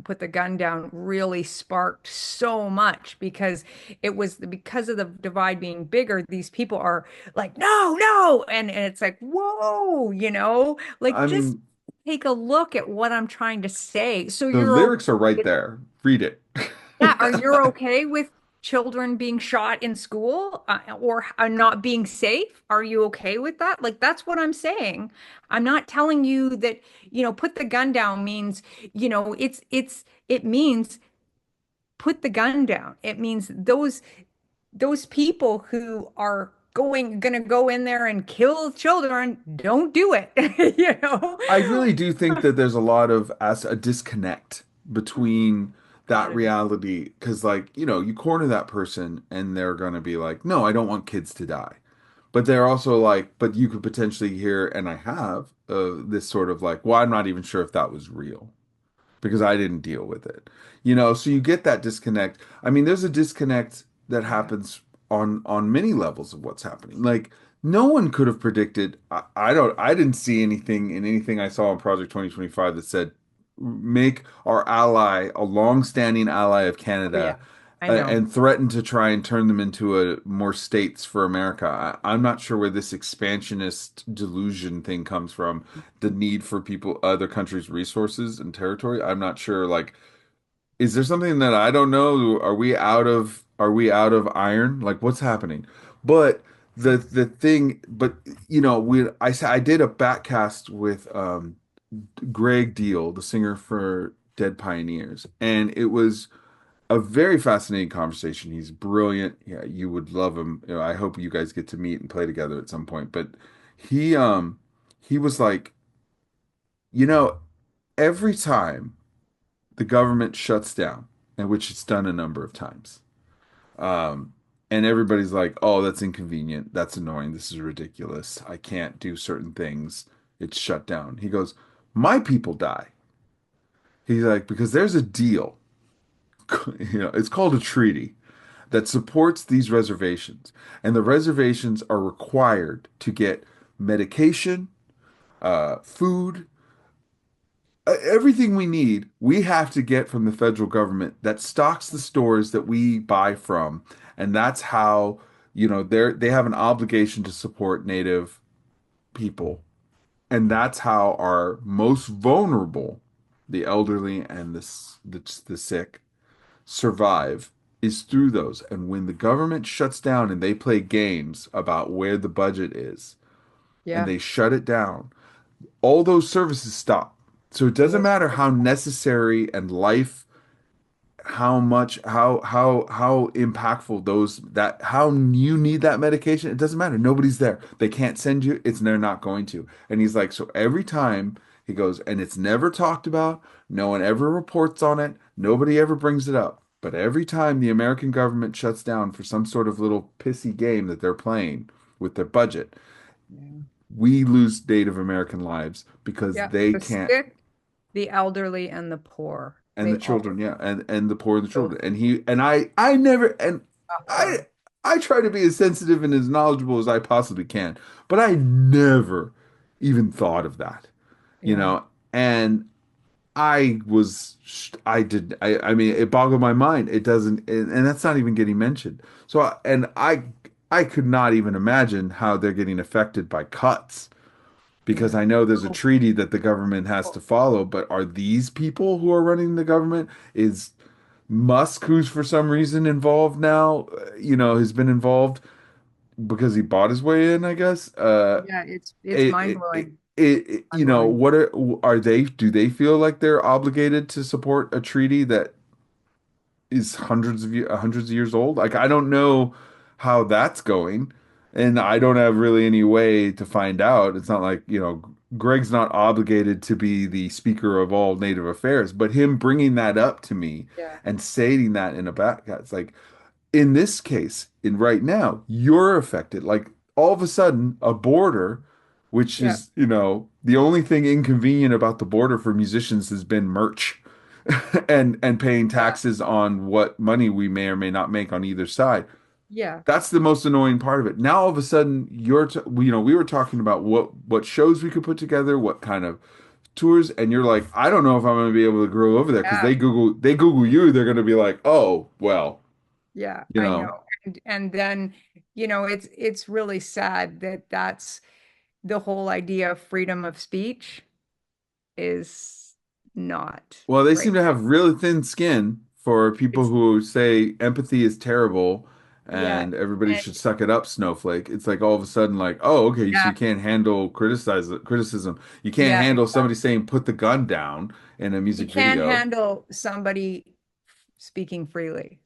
put the gun down really sparked so much, because it was because of the divide being bigger, these people are like, no, no. And it's like, whoa, like I just mean, take a look at what I'm trying to say. So The you're okay lyrics are right with, there. Read it. yeah, are you okay with children being shot in school or not being safe? Are you okay with that? Like, that's what I'm saying. I'm not telling you that, put the gun down means, it means put the gun down. It means those people who are gonna go in there and kill children, don't do it, you know? I really do think that there's a lot of as a disconnect between that Gotta be. reality because like, you corner that person and they're gonna be like, no, I don't want kids to die. But they're also like, but you could potentially hear, and I have, this sort of like, well, I'm not even sure if that was real because I didn't deal with it. So you get that disconnect. I mean, there's a disconnect that Yeah. happens on many levels of what's happening. Like no one could have predicted. I didn't see anything in anything I saw in Project 2025 that said make our ally a long-standing ally of Oh yeah, Canada I know. and threaten to try and turn them into a more states for America. I'm not sure where this expansionist delusion thing comes from, the need for people, other countries' resources and territory. I'm not sure. Like, is there something that I don't know? Are we out of iron? Like, what's happening? But the thing, but I did a backcast with Greg Deal, the singer for Dead Pioneers, and it was a very fascinating conversation. He's brilliant. Yeah, you would love him. I hope you guys get to meet and play together at some point. But he was like, you know, every time the government shuts down, and which it's done a number of times, um, and everybody's like, oh, that's inconvenient. That's annoying. This is ridiculous. I can't do certain things. It's shut down. He goes, my people die. He's like, because there's a deal. It's called a treaty that supports these reservations. And the reservations are required to get medication, food, everything we need, we have to get from the federal government that stocks the stores that we buy from. And that's how, they have an obligation to support Native people. And that's how our most vulnerable, the elderly and the sick, survive is through those. And when the government shuts down and they play games about where the budget is and Yeah. they shut it down, all those services stop. So it doesn't Yeah. matter how necessary and life, how much, how impactful how you need that medication. It doesn't matter. Nobody's there. They can't send you. They're not going to. And he's like, so every time he goes, and it's never talked about. No one ever reports on it. Nobody ever brings it up. But every time the American government shuts down for some sort of little pissy game that they're playing with their budget, Yeah. we lose Native American lives because Yeah. they The can't, sick, the elderly, and the poor. and They the all children, yeah, and the poor and the go children. And I never, and I suffer. I try to be as sensitive and as knowledgeable as I possibly can, but I never even thought of that, you Yeah. know. And I mean, it boggled my mind. It doesn't, and that's not even getting mentioned. So, I could not even imagine how they're getting affected by cuts because Yeah. I know there's a Oh, treaty that the government has to oh, follow, but are these people who are running the government? Is Musk, who's for some reason involved now, has been involved because he bought his way in, I guess. yeah. It's It, mind it, it, blowing. it, Mind blowing. do they feel like they're obligated to support a treaty that is hundreds of years old. Like I don't know how that's going, and I don't have really any way to find out. It's not like, Greg's not obligated to be the speaker of all Native affairs, but him bringing that up to me Yeah. and stating that in a back, it's like in this case, in right now, you're affected. Like all of a sudden, a border, which Yeah. is, the only thing inconvenient about the border for musicians has been merch and paying Yeah. taxes on what money we may or may not make on either side. Yeah. That's the most annoying part of it. Now all of a sudden we were talking about what shows we could put together, what kind of tours, and you're like, I don't know if I'm going to be able to grow over there because Yeah. they Google you, they're going to be like, oh, well, Yeah. you I know. know. And then, it's really sad that that's the whole idea of freedom of speech. is not Well, they seem great. to have really thin skin for people It's who say empathy is terrible yeah, and everybody and should suck it up, Snowflake. It's like all of a sudden, like, oh, okay, so yeah, you can't handle criticism. You can't yeah. handle somebody saying put the gun down in a You music can't video. handle somebody speaking freely.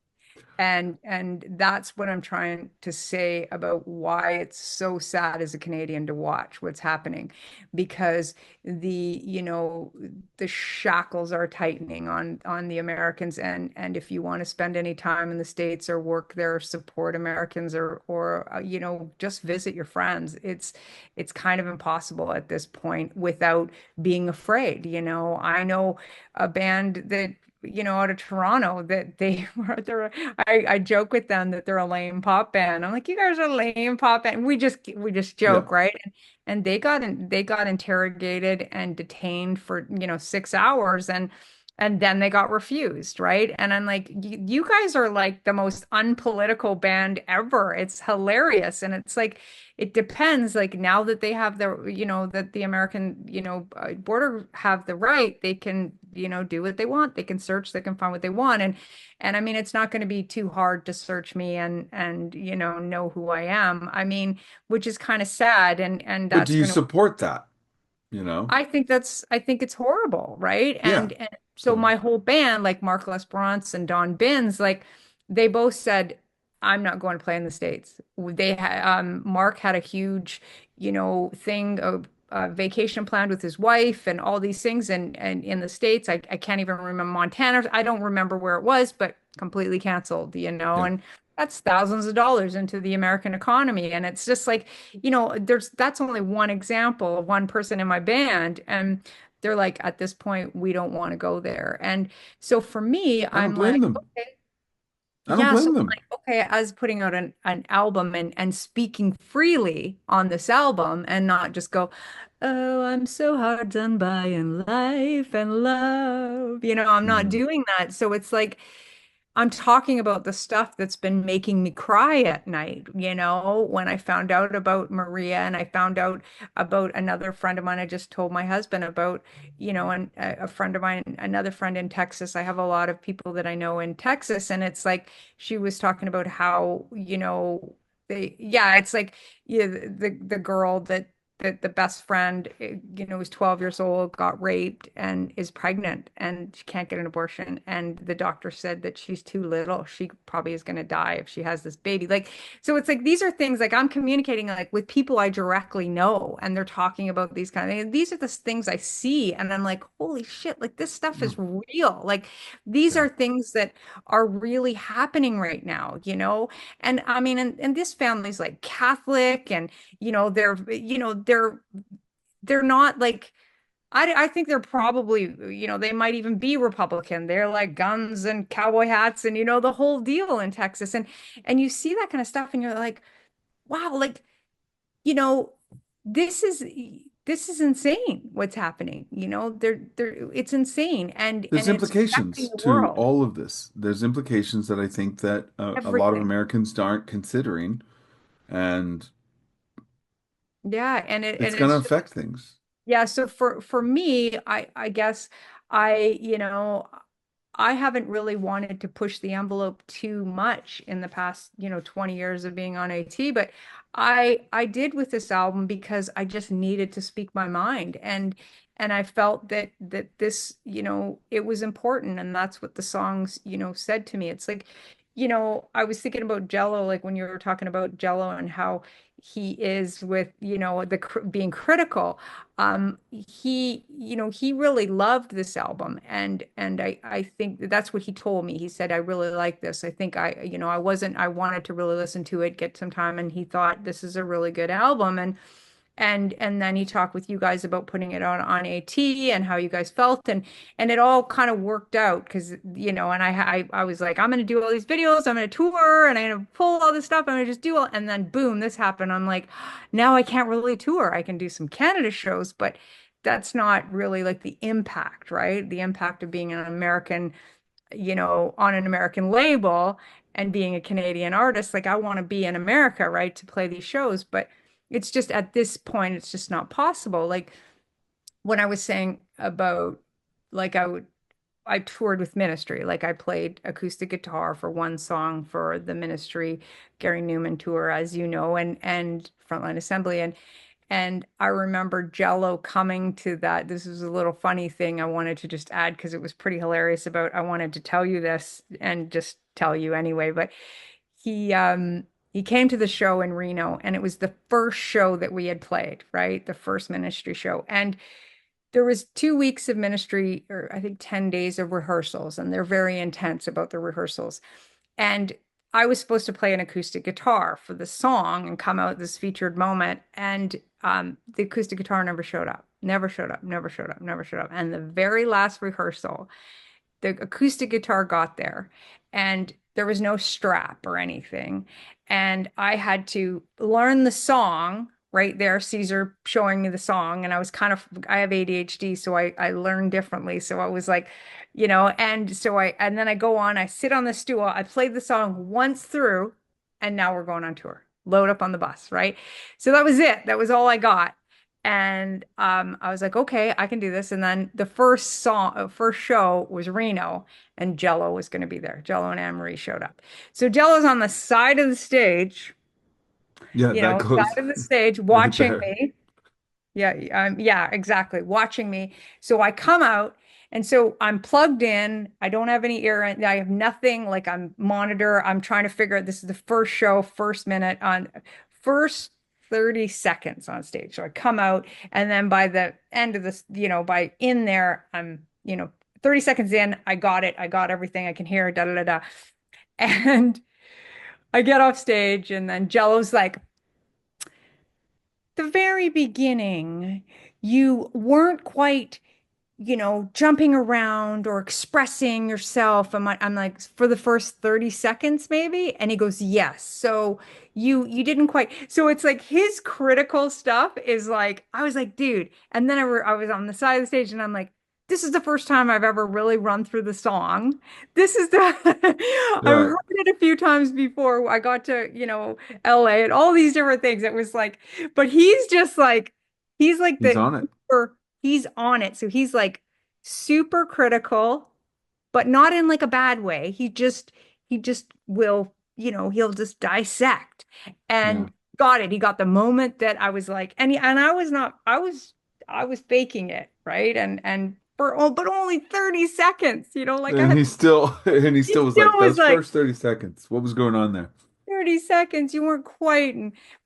And that's what I'm trying to say about why it's so sad as a Canadian to watch what's happening, because the shackles are tightening on the Americans, and if you want to spend any time in the States or work there, support Americans, or just visit your friends, it's kind of impossible at this point without being afraid. I know a band that out of Toronto that I joke with them that they're a lame pop band. I'm like, you guys are a lame pop band. We just Yeah. joke, right? And they got interrogated and detained for 6 hours, and then they got refused, right? And I'm like, you guys are like the most unpolitical band ever. It's hilarious, and it's like it depends. Like now that they have that the American border have the right, they can do what they want. They can search, they can find what they want, and I mean it's not going to be too hard to search me and know who I am. I mean, which is kind of sad, and But do that's you going to support that? You know? I think it's horrible, right? Yeah. And so So, my whole band, like Mark Lesperance and Don Binns, like they both said, I'm not going to play in the States. Mark had a huge, thing of vacation planned with his wife and all these things, and in the States, I can't even remember Montana. I don't remember where it was, but completely canceled. yeah. And that's thousands of dollars into the American economy. And it's just like, that's only one example of one person in my band. And they're like, at this point, we don't want to go there. And so for me, I don't I'm blame like, them. okay, I don't yeah. So blame I'm them. like, okay, I was putting out an album and speaking freely on this album and not just go, oh, I'm so hard done by in life and love. I'm not Hmm. doing that. So it's like, I'm talking about the stuff that's been making me cry at night, when I found out about Maria and I found out about another friend of mine. I just told my husband about, and a friend of mine, another friend in Texas. I have a lot of people that I know in Texas, and it's like she was talking about how, yeah, it's like the girl that the best friend, is 12 years old, got raped and is pregnant and she can't get an abortion. And the doctor said that she's too little. She probably is going to die if she has this baby. Like, so it's like these are things like I'm communicating like with people I directly know, and they're talking about these kind of things. These are the things I see, and I'm like, holy shit, like this stuff is real. Like these Yeah. are things that are really happening right now. And I mean, and this family's like Catholic, and they're not like I think they're probably they might even be Republican. They're like guns and cowboy hats and the whole deal in Texas, and you see that kind of stuff and you're like, wow, like you know this is this is insane what's happening. They're it's insane, and There's it's affecting implications the to world. all of this. There's implications that I think that a lot of Everything. Americans aren't considering, and Yeah, it's and going to it's just affect things. yeah, so for me, I guess I haven't really wanted to push the envelope too much in the past, 20 years of being on AT, but I did with this album because I just needed to speak my mind, and I felt that this, it was important, and that's what the songs, said to me. It's like, I was thinking about Jello, like when you were talking about Jello and how he is with, being critical. He really loved this album, and I think that's what he told me. He said, I really like this. I think I wanted to really listen to it, get some time, and he thought this is a really good album. And then he talked with you guys about putting it on AT and how you guys felt, and it all kind of worked out because and I was like, I'm gonna do all these videos, I'm gonna tour, and I'm gonna pull all this stuff, I'm gonna just do all, and then boom, this happened. I'm like, now I can't really tour. I can do some Canada shows, but that's not really like the impact, right? The impact of being an American, on an American label and being a Canadian artist. Like I want to be in America, right, to play these shows, but it's just at this point, it's just not possible. Like when I was saying about like I toured with Ministry. Like I played acoustic guitar for one song for the Ministry Gary Newman tour, as you know, and Frontline Assembly. And I remember Jello coming to that. This is a little funny thing I wanted to just add because it was pretty hilarious about I wanted to tell you this and just tell you anyway. But he um he came to the show in Reno and it was the first show that we had played, right? The first Ministry show. And there was 2 weeks of Ministry, or I think 10 days of rehearsals, and they're very intense about the rehearsals. And I was supposed to play an acoustic guitar for the song and come out this featured moment. And the acoustic guitar never showed up, never showed up, never showed up, never showed up. And the very last rehearsal, the acoustic guitar got there and there was no strap or anything. And I had to learn the song right there, Caesar showing me the song. And I was kind of, I have ADHD, so I learn differently. So I was like, and then I go on, I sit on the stool, I played the song once through, and now we're going on tour. Load up on the bus, right? So that was it. That was all I got. And I was like, okay, I can do this. And then the first show was Reno, and Jello was going to be there. Jello and Anne Marie showed up. So Jello's on the side of the stage, Yeah, that side goes of the stage right watching there. me. Yeah, exactly. Watching me. So I come out, and so I'm plugged in. I don't have any ear. I have nothing. Like I'm monitor. I'm trying to figure out. This is the first show, first minute on first 30 seconds on stage. So I come out, and then by the end of this, by in there, I'm 30 seconds in. I got it. I got everything. I can hear. Da da da da. And I get off stage, and then Jello's like, the very beginning, you weren't quite, jumping around or expressing yourself. I'm like, for the first 30 seconds, maybe? And he goes, yes. So you didn't quite. So it's like his critical stuff is like, I was like, dude. And then I was on the side of the stage and I'm like, this is the first time I've ever really run through the song. This is the I've Right. heard it a few times before. I got to, LA and all these different things. It was like, but he's like He's the on it. super, he's on it. So he's like super critical, but not in like a bad way. He just will, he'll just dissect Yeah. and got it. He got the moment that I was like, and I was not, I was faking it, right? And for but only 30 seconds, like I And had, he he still was still like, was those like, first 30 seconds. What was going on there? 30 seconds, you weren't quite.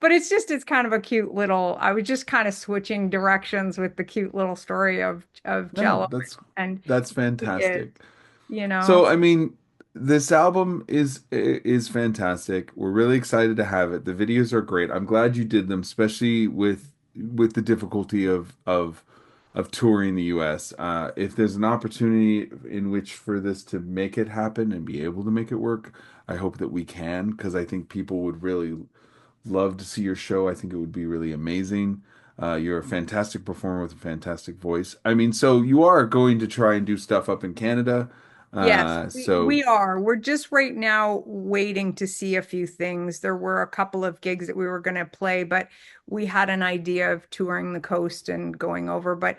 But it's kind of a cute little, I was just kind of switching directions with the cute little story of No, Jello and that's who he is, fantastic. you So, know. I mean, this album is fantastic. We're really excited to have it. The videos are great. I'm glad you did them, especially with the difficulty of touring the US. If there's an opportunity in which for this to make it happen and be able to make it work, I hope that we can, because I think people would really love to see your show. I think it would be really amazing. You're a fantastic performer with a fantastic voice. I mean, so you are going to try and do stuff up in Canada. Yes, we, So we are. We're just right now waiting to see a few things. There were a couple of gigs that we were going to play, but we had an idea of touring the coast and going over, but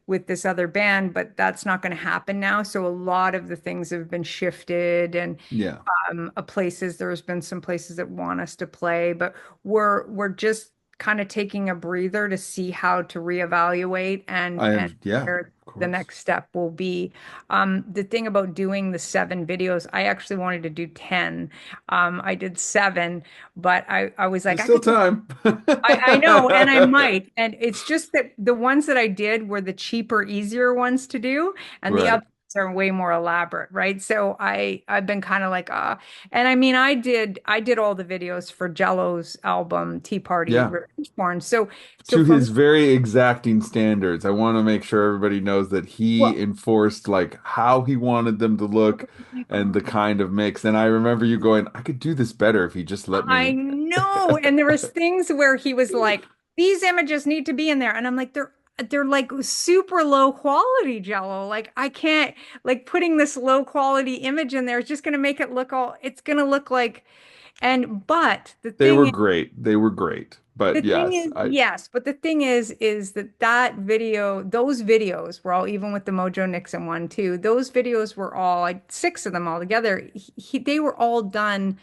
with this other band, but that's not going to happen now. So a lot of the things have been shifted and yeah, there's been some places that want us to play, but we're just kind of taking a breather to see how to reevaluate and yeah, where of the course. next step will be. The thing about doing the 7 videos, I actually wanted to do 10. I did 7, but I was like, There's I still could time. I know, and I might. And it's just that the ones that I did were the cheaper, easier ones to do, and the Right. others are way more elaborate, right? So I've been kind of like, and I mean, I did all the videos for Jello's album Tea Party Yeah. Revenge Porn. So To for me, his very exacting standards. I want to make sure everybody knows that he well, enforced like how he wanted them to look and the kind of mix. And I remember you going, I could do this better if he just let I me. know. And there was things where he was like, these images need to be in there. And I'm like, they're like super low quality Jello. Like I can't like putting this low quality image in there is just gonna make it look all it's gonna look like but the They thing were is great. They were great. But The thing yes, is, I yes, but the thing is that those videos were all, even with the Mojo Nixon one too, those videos were all, like six of them all together. They were all done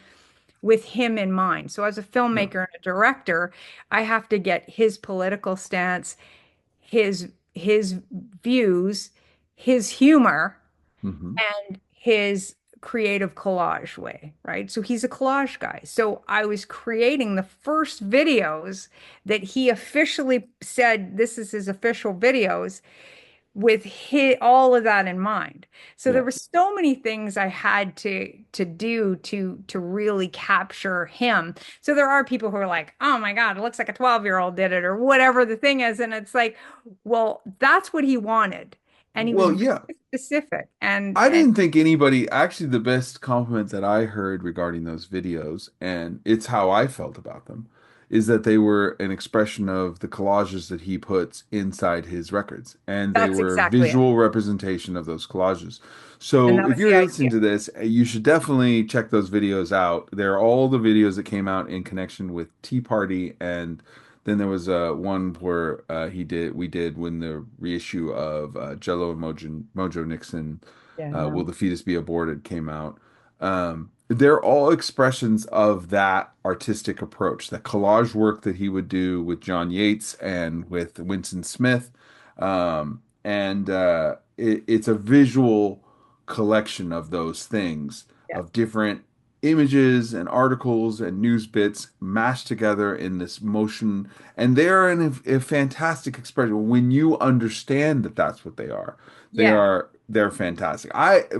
with him in mind. So as a yeah. filmmaker and a director, I have to get his political stance, his views, his humor, Hmm. and his creative collage way, right? So he's a collage guy. So I was creating the first videos that he officially said this is his official videos with all of that in mind. So there Yeah. were so many things I had to do to really capture him. So there are people who are like, "Oh my God, it looks like a 12-year-old did it," or whatever the thing is, and it's like, well, that's what he wanted, and he was Well, very yeah. specific. I And didn't think anybody, actually, the best compliment that I heard regarding those videos, and it's how I felt about them, is that they were an expression of the collages that he puts inside his records, and they that's were exactly it. visual representation of those collages. And So that if was the you're listening idea. to this, you should definitely check those videos out. They're all the videos that came out in connection with Tea Party, and then there was one where we did when the reissue of Jello and Mojo Nixon, Yeah. Will the Fetus Be Aborted came out. They're all expressions of that artistic approach, that collage work that he would do with John Yates and with Winston Smith. It's a visual collection of those things, Yeah. of different images and articles and news bits mashed together in this motion. And they're in a fantastic expression when you understand that that's what they are. Yeah. They're fantastic.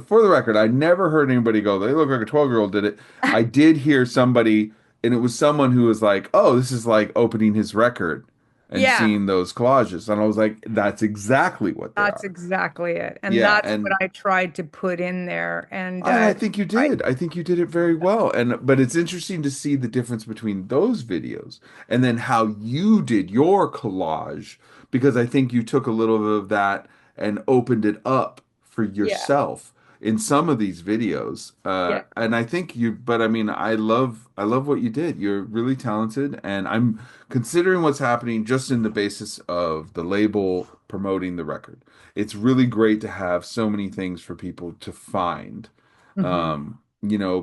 For the record, I never heard anybody go, they look like a 12-year-old did it. I did hear somebody, and it was someone who was like, oh, this is like opening his record and Yeah. seeing those collages. And I was like, that's exactly what they That's are. exactly it. And Yeah, that's what and I tried to put in there. And I think you I, did. I think you did it very well. But it's interesting to see the difference between those videos and then how you did your collage, because I think you took a little bit of that and opened it up for yeah. yourself in some of these videos. Yeah. And I think but I mean, I love what you did. You're really talented, and I'm considering what's happening just in the basis of the label promoting the record. It's really great to have so many things for people to find. Hmm.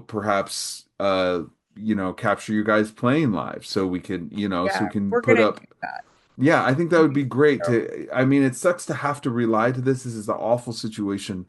Perhaps capture you guys playing live so we can, so Yeah. we can We're put gonna do up. that. Yeah, I think that would be great So, to, I mean, it sucks to have to rely to this. This is an awful situation,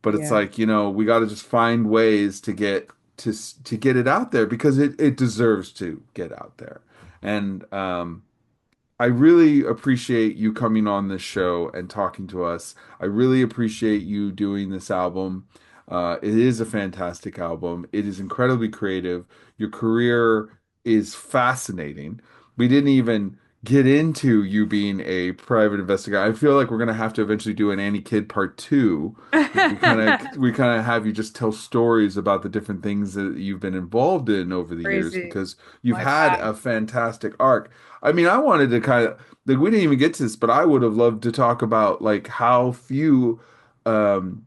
but it's yeah. like, we got to just find ways to get it out there, because it deserves to get out there. And I really appreciate you coming on this show and talking to us. I really appreciate you doing this album. It is a fantastic album. It is incredibly creative. Your career is fascinating. We didn't even get into you being a private investigator. I feel like we're gonna have to eventually do an Annie Kyd part two, where we kind of have you just tell stories about the different things that you've been involved in over the years, Crazy. because you've My had past. a fantastic arc. I mean, I wanted to kind of, like, we didn't even get to this, but I would have loved to talk about like how few um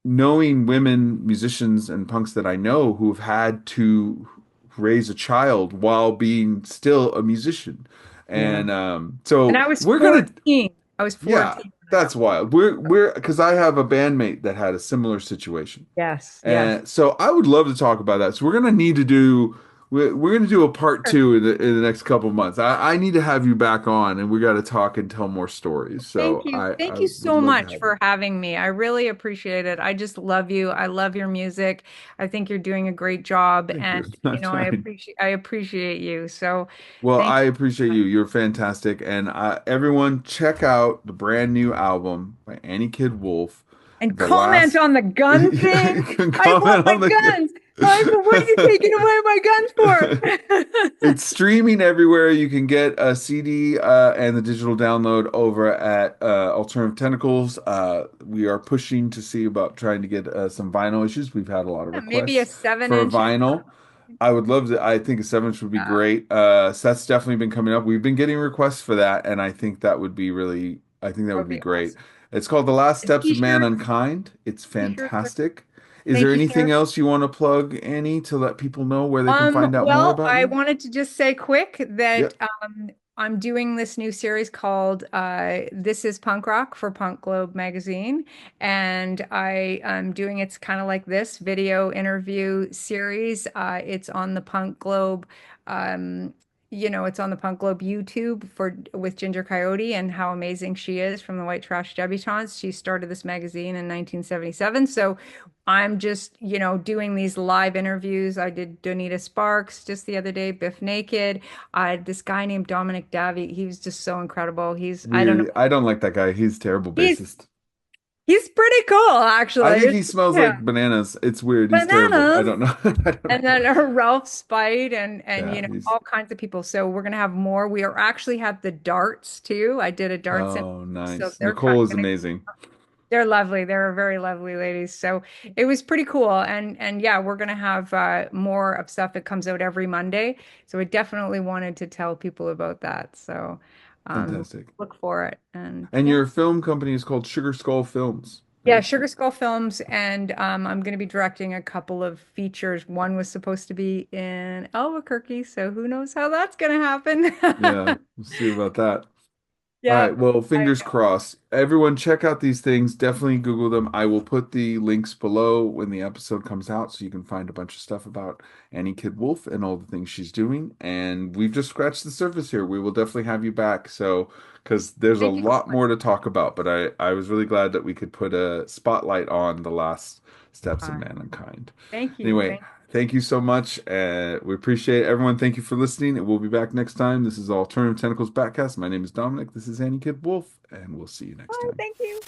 knowing women musicians and punks that I know who've had to raise a child while being still a musician. Yeah. And And so I was we're gonna, 14. I was yeah, 14 when that that's happened. wild. We're because I have a bandmate that had a similar situation. Yes. Yes. And so I would love to talk about that. So we're gonna need to do, we're gonna do a part Sure. two in the next couple of months. I need to have you back on, and we got to talk and tell more stories. Thank So you. I Thank you would so love to much have you. for having me. I really appreciate it. I just love you. I love your music. I think you're doing a great job, Thank and you. I'm trying. I appreciate you. So Well, thank I you appreciate so much. you. You're fantastic, and everyone check out the brand new album by Ani Kyd Wolf. And The comment last, on the gun thing. you can I want comment my on the. guns. What are you taking away my guns for? It's streaming everywhere. You can get a CD and the digital download over at Alternative Tentacles. We are pushing to see about trying to get some vinyl issues. We've had a lot of Maybe a requests seven for inch. vinyl. I would love to. I think a 7 inch would be Yeah, great. Seth's definitely been coming up. We've been getting requests for that, and I think that would be really. I think that that would would be be great. awesome. It's called The Last And Steps of t-shirts, Man-Unkind. It's t-shirts are fantastic. Is there Thank you, anything sir. else you want to plug, Annie, to let people know where they can find out more Well, about I you? wanted to just say quick Yeah. that I'm doing this new series called This is Punk Rock for Punk Globe magazine. And I am doing it's kind of like this video interview series. It's on the Punk Globe. Um, it's on the Punk Globe YouTube for with Ginger Coyote and how amazing she is from the White Trash Debutantes. She started this magazine in 1977. So I'm just, doing these live interviews. I did Donita Sparks just the other day, Biff Naked. This guy named Dominic Davi, he was just so incredible. I don't know, Really, I don't like that guy. He's a terrible he's bassist. he's pretty cool I think actually. he smells Yeah, like bananas. It's weird. He's terrible. I bananas. don't know. I don't And know. then Ralph Spite and Yeah, he's all kinds of people. So we're gonna have more. We are actually have the darts too. I did a darts interview, oh, so nice. they're Nicole is gonna amazing. they're lovely. They're very lovely ladies. So it was pretty cool. And yeah, we're gonna have more of stuff that comes out every Monday. So I definitely wanted to tell people about that. So Fantastic. look for it. And And yeah. your film company is called Sugar Skull Films, Yeah, right? Sugar Skull Films, and I'm going to be directing a couple of features. One was supposed to be in Albuquerque, so who knows how that's going to Yeah, happen. we'll see about that. All Yeah, right. Well, I fingers crossed. Everyone, check out these things. Definitely Google them. I will put the links below when the episode comes out so you can find a bunch of stuff about Annie Kyd Wolf and all the things she's doing. And we've just scratched the surface here. We will definitely have you back. So, because there's a thank you so lot much. more to talk about, but I was really glad that we could put a spotlight on the last steps of Uh, mankind. thank you. Anyway, thank you so much. We appreciate it. Everyone. Thank you for listening. And we'll be back next time. This is Alternative Tentacles bATcast. My name is Dominic. This is Annie Kyd Wolf, and we'll see you next Oh, time. thank you.